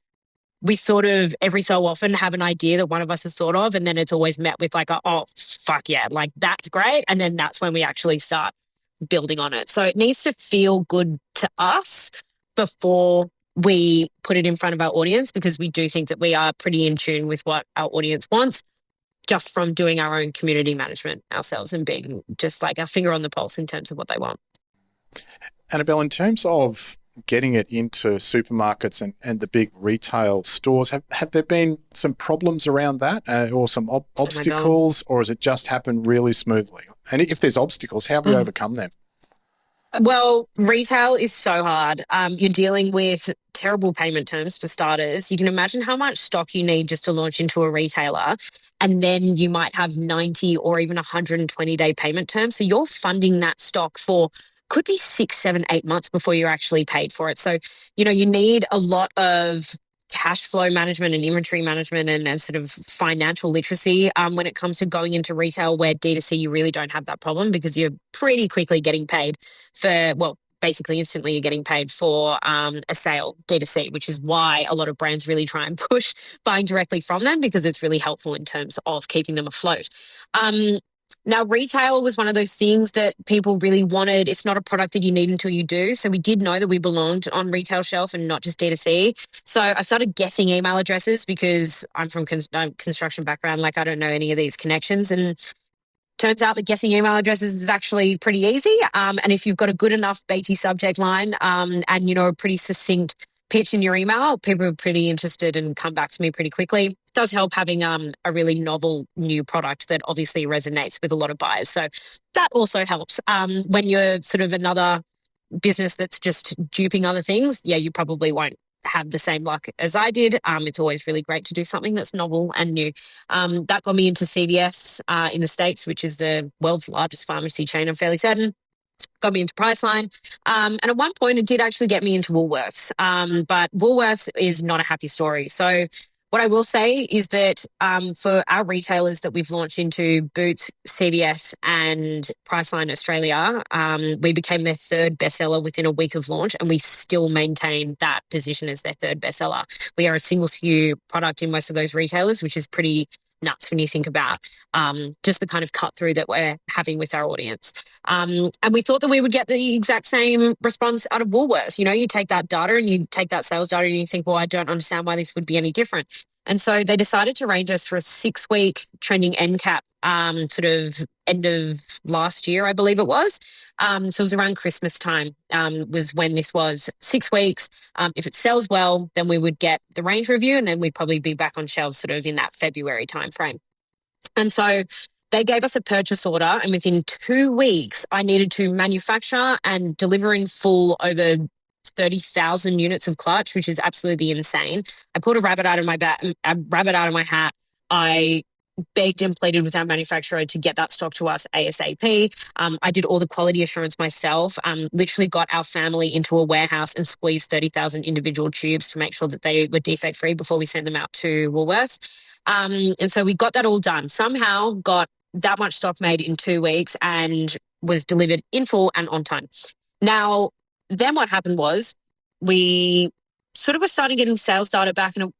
we sort of every so often have an idea that one of us has thought of, and then it's always met with like, oh, fuck yeah, like that's great. And then that's when we actually start building on it. So it needs to feel good to us before we put it in front of our audience, because we do think that we are pretty in tune with what our audience wants, just from doing our own community management ourselves and being just like our finger on the pulse in terms of what they want. Annabel, in terms of getting it into supermarkets and the big retail stores, have there been some problems around that, or some obstacles, or has it just happened really smoothly? And if there's obstacles, how have you overcome them? Well, retail is so hard. You're dealing with terrible payment terms for starters. You can imagine how much stock you need just to launch into a retailer. And then you might have 90 or even 120-day payment terms. So you're funding that stock for could be 6, 7, 8 months before you're actually paid for it. So, you need a lot of cash flow management and inventory management and sort of financial literacy when it comes to going into retail, where D2C, you really don't have that problem, because you're pretty quickly getting paid for, well, basically instantly you're getting paid for a sale, D2C, which is why a lot of brands really try and push buying directly from them, because it's really helpful in terms of keeping them afloat. Now, retail was one of those things that people really wanted. It's not a product that you need until you do. So we did know that we belonged on retail shelf and not just D2C. So I started guessing email addresses, because I'm from construction background. Like, I don't know any of these connections. And turns out that guessing email addresses is actually pretty easy. And if you've got a good enough BT subject line and, a pretty succinct pitch in your email, people are pretty interested and come back to me pretty quickly. It does help having a really novel new product that obviously resonates with a lot of buyers. So that also helps. When you're sort of another business that's just duping other things, yeah, you probably won't have the same luck as I did. It's always really great to do something that's novel and new. That got me into CVS in the States, which is the world's largest pharmacy chain, I'm fairly certain. Got me into Priceline. And at one point, it did actually get me into Woolworths. But Woolworths is not a happy story. So what I will say is that for our retailers that we've launched into, Boots, CVS and Priceline Australia, we became their third bestseller within a week of launch, and we still maintain that position as their third bestseller. We are a single SKU product in most of those retailers, which is pretty nuts when you think about just the kind of cut through that we're having with our audience. And we thought that we would get the exact same response out of Woolworths. You take that data and you take that sales data and you think, well, I don't understand why this would be any different. And so they decided to range us for a 6-week trending end cap, sort of end of last year, I believe it was. So it was around Christmas time was when this was 6 weeks. If it sells well, then we would get the range review, and then we'd probably be back on shelves sort of in that February timeframe. And so they gave us a purchase order, and within 2 weeks, I needed to manufacture and deliver in full over 30,000 units of clutch, which is absolutely insane. I pulled a rabbit out of my hat. I begged and pleaded with our manufacturer to get that stock to us ASAP. I did all the quality assurance myself, literally got our family into a warehouse and squeezed 30,000 individual tubes to make sure that they were defect free before we sent them out to Woolworths. And so we got that all done. Somehow got that much stock made in 2 weeks and was delivered in full and on time. Now, then what happened was we sort of were starting getting sales data back, and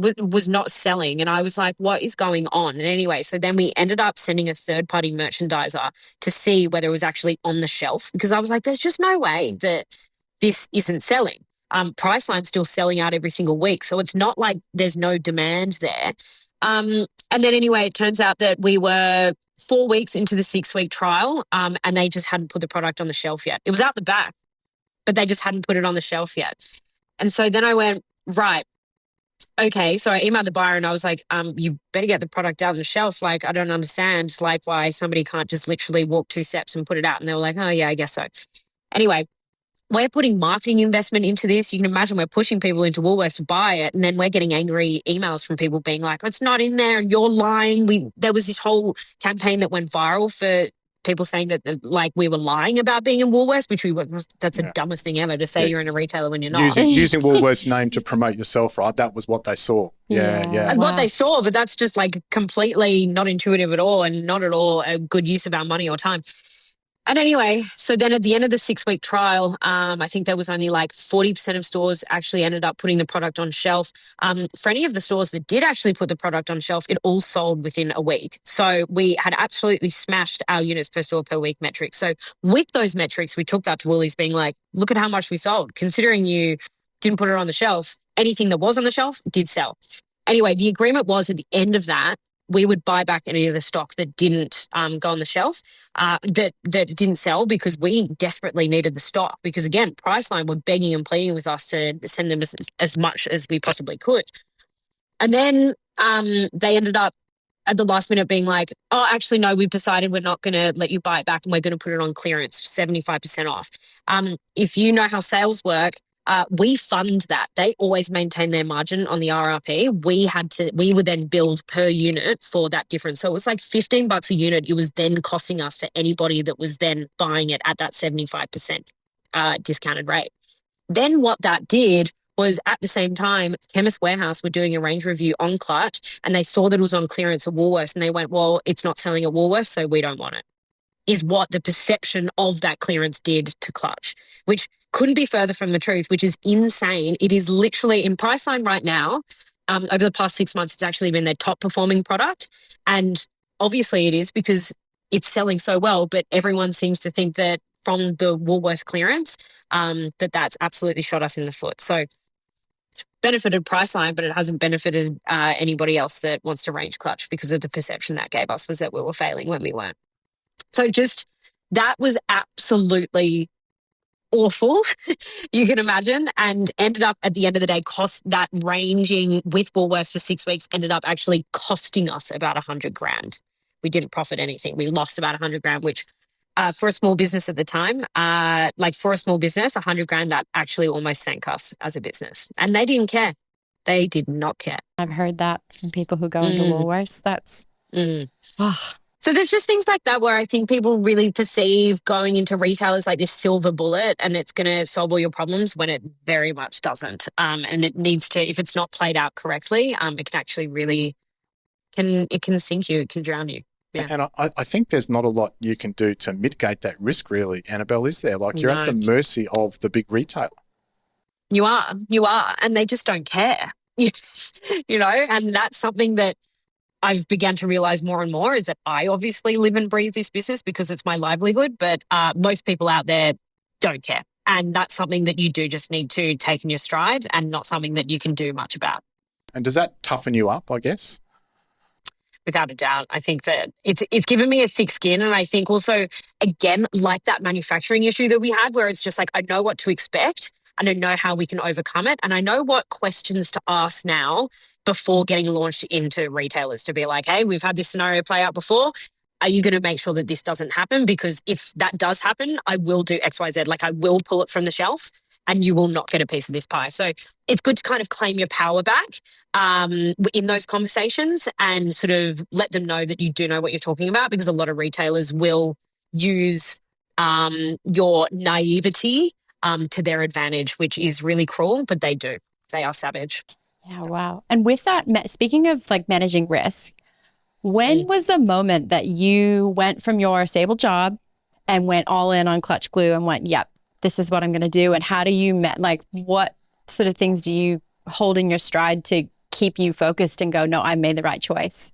it was not selling. And I was like, what is going on? And anyway, so then we ended up sending a third-party merchandiser to see whether it was actually on the shelf, because I was like, there's just no way that this isn't selling. Priceline's still selling out every single week. So it's not like there's no demand there. And then anyway, it turns out that we were 4 weeks into the 6-week trial, and they just hadn't put the product on the shelf yet. It was out the back, but they just hadn't put it on the shelf yet. And so then I went, right, okay. So I emailed the buyer and I was like, you better get the product out on the shelf. Like, I don't understand like why somebody can't just literally walk 2 steps and put it out. And they were like, oh yeah, I guess so. Anyway, we're putting marketing investment into this. You can imagine we're pushing people into Woolworths to buy it. And then we're getting angry emails from people being like, it's not in there and you're lying. There was this whole campaign that went viral for people saying that like we were lying about being in Woolworths, which that's the dumbest thing ever to say you're in a retailer when you're not. Using Woolworths' name to promote yourself, right? That was what they saw. Yeah. And what they saw, but that's just like completely not intuitive at all and not at all a good use of our money or time. And anyway, so then at the end of the 6-week trial, I think there was only like 40% of stores actually ended up putting the product on shelf. For any of the stores that did actually put the product on shelf, it all sold within a week. So we had absolutely smashed our units per store per week metrics. So with those metrics, we took that to Woolies being like, look at how much we sold. Considering you didn't put it on the shelf, anything that was on the shelf did sell. Anyway, the agreement was at the end of that, we would buy back any of the stock that didn't go on the shelf, that didn't sell because we desperately needed the stock. Because again, Priceline were begging and pleading with us to send them as much as we possibly could. And then they ended up at the last minute being like, oh, actually, no, we've decided we're not going to let you buy it back and we're going to put it on clearance, 75% off. If you know how sales work, we fund that. They always maintain their margin on the RRP. We would then build per unit for that difference. So it was like $15 a unit. It was then costing us for anybody that was then buying it at that 75% discounted rate. Then what that did was at the same time, Chemist Warehouse were doing a range review on Clutch and they saw that it was on clearance at Woolworths and they went, well, it's not selling at Woolworths, so we don't want it, is what the perception of that clearance did to Clutch, which couldn't be further from the truth, which is insane. It is literally in Priceline right now. Over the past 6 months, it's actually been their top performing product. And obviously it is because it's selling so well, but everyone seems to think that from the Woolworths clearance, that's absolutely shot us in the foot. So it's benefited Priceline, but it hasn't benefited anybody else that wants to range Clutch because of the perception that gave us was that we were failing when we weren't. So just that was absolutely awful, you can imagine, and ended up at the end of the day, cost that ranging with Woolworths for 6 weeks ended up actually costing us about $100,000. We didn't profit anything. We lost about $100,000, which for a small business at the time, for a small business, $100,000, that actually almost sank us as a business. And they didn't care. They did not care. I've heard that from people who go into Woolworths. That's... So there's just things like that where I think people really perceive going into retail as like this silver bullet and it's going to solve all your problems when it very much doesn't. And it needs to, if it's not played out correctly, it can actually really, it can sink you, it can drown you. Yeah. And I think there's not a lot you can do to mitigate that risk really, Annabel, is there? Like you're at the mercy of the big retailer. You are. And they just don't care, you know, and that's something that I've begun to realize more and more is that I obviously live and breathe this business because it's my livelihood, but most people out there don't care. And that's something that you do just need to take in your stride and not something that you can do much about. And does that toughen you up, I guess? Without a doubt. I think that it's given me a thick skin. And I think also, again, like that manufacturing issue that we had where it's just like, I know what to expect and I know how we can overcome it. And I know what questions to ask now before getting launched into retailers to be like, hey, we've had this scenario play out before. Are you going to make sure that this doesn't happen? Because if that does happen, I will do X, Y, Z. Like I will pull it from the shelf and you will not get a piece of this pie. So it's good to kind of claim your power back in those conversations and sort of let them know that you do know what you're talking about, because a lot of retailers will use your naivety to their advantage, which is really cruel, but they do. They are savage. Yeah, wow. And with that, speaking of like managing risk, when was the moment that you went from your stable job and went all in on Clutch Glue and went, yep, this is what I'm going to do? And how do you, what sort of things do you hold in your stride to keep you focused and go, no, I made the right choice?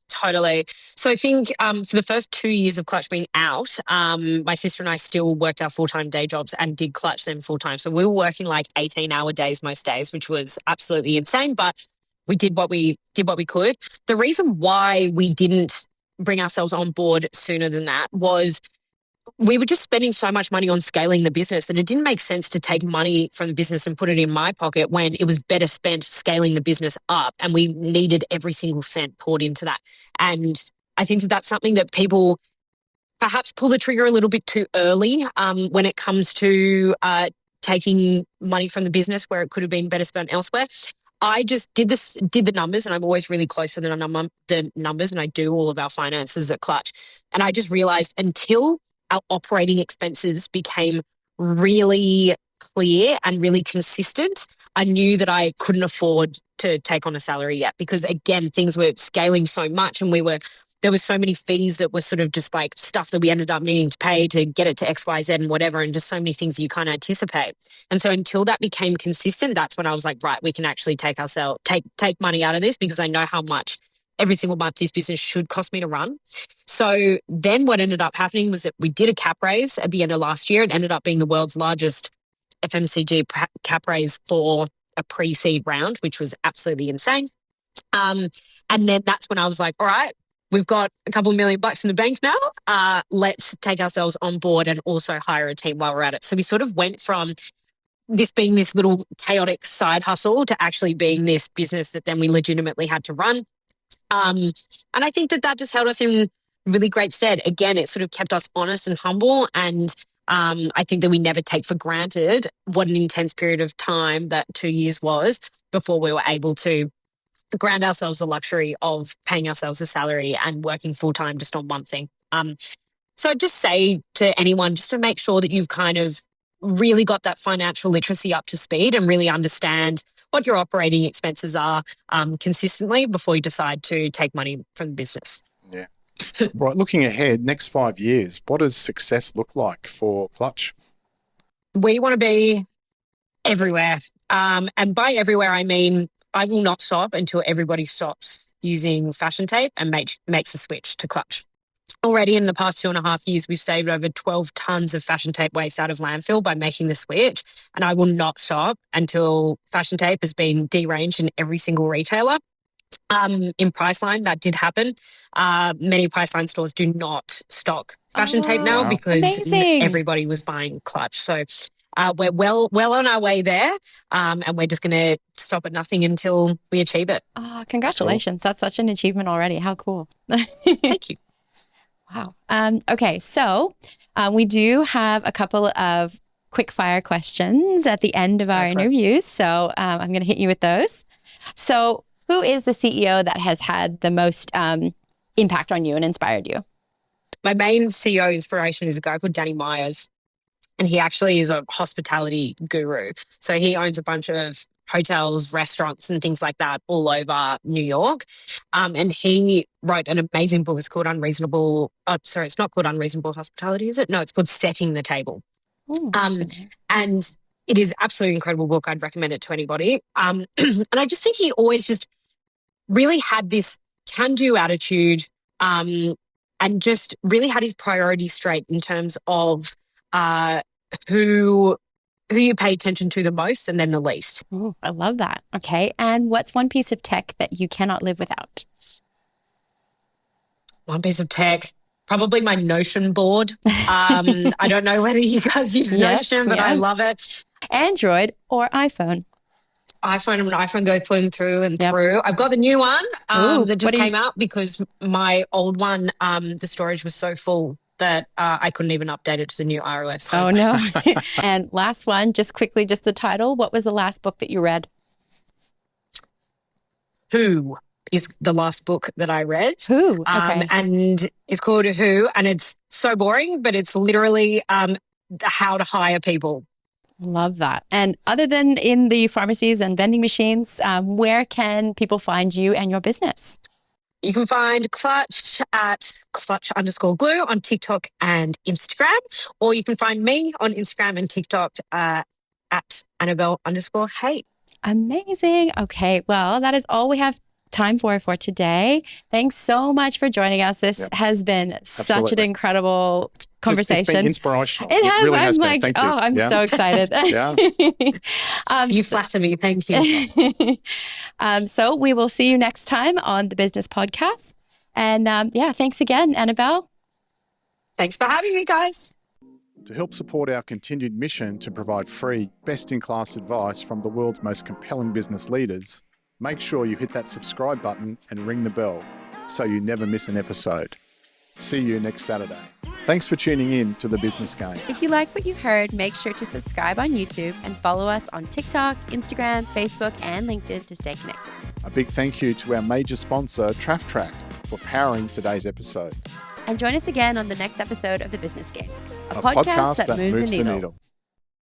Totally. So I think for the first 2 years of Clutch being out, my sister and I still worked our full-time day jobs and did Clutch them full-time. So we were working like 18-hour days most days, which was absolutely insane. But we did what we could. The reason why we didn't bring ourselves on board sooner than that was we were just spending so much money on scaling the business that it didn't make sense to take money from the business and put it in my pocket when it was better spent scaling the business up, and we needed every single cent poured into that. And I think that that's something that people perhaps pull the trigger a little bit too early when it comes to taking money from the business where it could have been better spent elsewhere. I just did the numbers, and I'm always really close to the numbers, and I do all of our finances at Clutch. And I just realized until our operating expenses became really clear and really consistent, I knew that I couldn't afford to take on a salary yet, because again, things were scaling so much, and there was so many fees that were sort of just like stuff that we ended up needing to pay to get it to XYZ and whatever, and just so many things you can't anticipate. And so until that became consistent, that's when I was like, right, we can actually take money out of this, because I know how much every single month this business should cost me to run. So then what ended up happening was that we did a cap raise at the end of last year. It ended up being the world's largest FMCG cap raise for a pre-seed round, which was absolutely insane. And then that's when I was like, all right, we've got a couple $1 million in the bank now. Let's take ourselves on board and also hire a team while we're at it. So we sort of went from this being this little chaotic side hustle to actually being this business that then we legitimately had to run. And I think that just held us in really great stead. Again, it sort of kept us honest and humble. And I think that we never take for granted what an intense period of time that 2 years was before we were able to grant ourselves the luxury of paying ourselves a salary and working full time just on one thing. So I'd just say to anyone, just to make sure that you've kind of really got that financial literacy up to speed and really understand what your operating expenses are consistently before you decide to take money from the business. Yeah. Right. Looking ahead, next 5 years, what does success look like for Clutch? We want to be everywhere. And by everywhere, I mean, I will not stop until everybody stops using fashion tape and makes a switch to Clutch. Already in the past 2.5 years, we've saved over 12 tons of fashion tape waste out of landfill by making the switch. And I will not stop until fashion tape has been deranged in every single retailer. In Priceline, that did happen. Many Priceline stores do not stock fashion tape now because everybody was buying Clutch. So we're well on our way there, and we're just going to stop at nothing until we achieve it. Oh, congratulations. Cool. That's such an achievement already. How cool. Thank you. Wow. Okay, so we do have a couple of quick fire questions at the end of our interviews. So I'm going to hit you with those. So who is the CEO that has had the most impact on you and inspired you? My main CEO inspiration is a guy called Danny Myers, and he actually is a hospitality guru. So he owns a bunch of hotels, restaurants, and things like that all over New York. And he wrote an amazing book. It's called Unreasonable. It's not called Unreasonable Hospitality, is it? No, it's called Setting the Table. Ooh, and it is absolutely incredible book. I'd recommend it to anybody. And I just think he always just really had this can-do attitude, and just really had his priorities straight in terms of who you pay attention to the most and then the least. Ooh, I love that. Okay. And what's one piece of tech that you cannot live without? One piece of tech, probably my Notion board. I don't know whether you guys use Notion, but I love it. Android or iPhone? iPhone go through and through. I've got the new one that just came out because my old one, the storage was so full that I couldn't even update it to the new iOS. So. Oh, no. And last one, just quickly, just the title. What was the last book that you read? Who is the last book that I read. Who? Okay. And it's called Who, and it's so boring, but it's literally how to hire people. Love that. And other than in the pharmacies and vending machines, where can people find you and your business? You can find Clutch at Clutch_glue on TikTok and Instagram, or you can find me on Instagram and TikTok at Annabel_Hay. Amazing. Okay. Well, that is all we have time for today. Thanks so much for joining us. This has been such an Absolutely. incredible conversation. It's been inspirational. It has. Really I'm has been. like, Thank you. oh, I'm so excited. You flatter me. Thank you. So we will see you next time on the Business Podcast. And thanks again, Annabel. Thanks for having me, guys. To help support our continued mission to provide free, best-in-class advice from the world's most compelling business leaders, make sure you hit that subscribe button and ring the bell so you never miss an episode. See you next Saturday. Thanks for tuning in to The Business Game. If you like what you heard, make sure to subscribe on YouTube and follow us on TikTok, Instagram, Facebook, and LinkedIn to stay connected. A big thank you to our major sponsor, TraffTrack, for powering today's episode. And join us again on the next episode of The Business Game, a podcast that moves the needle.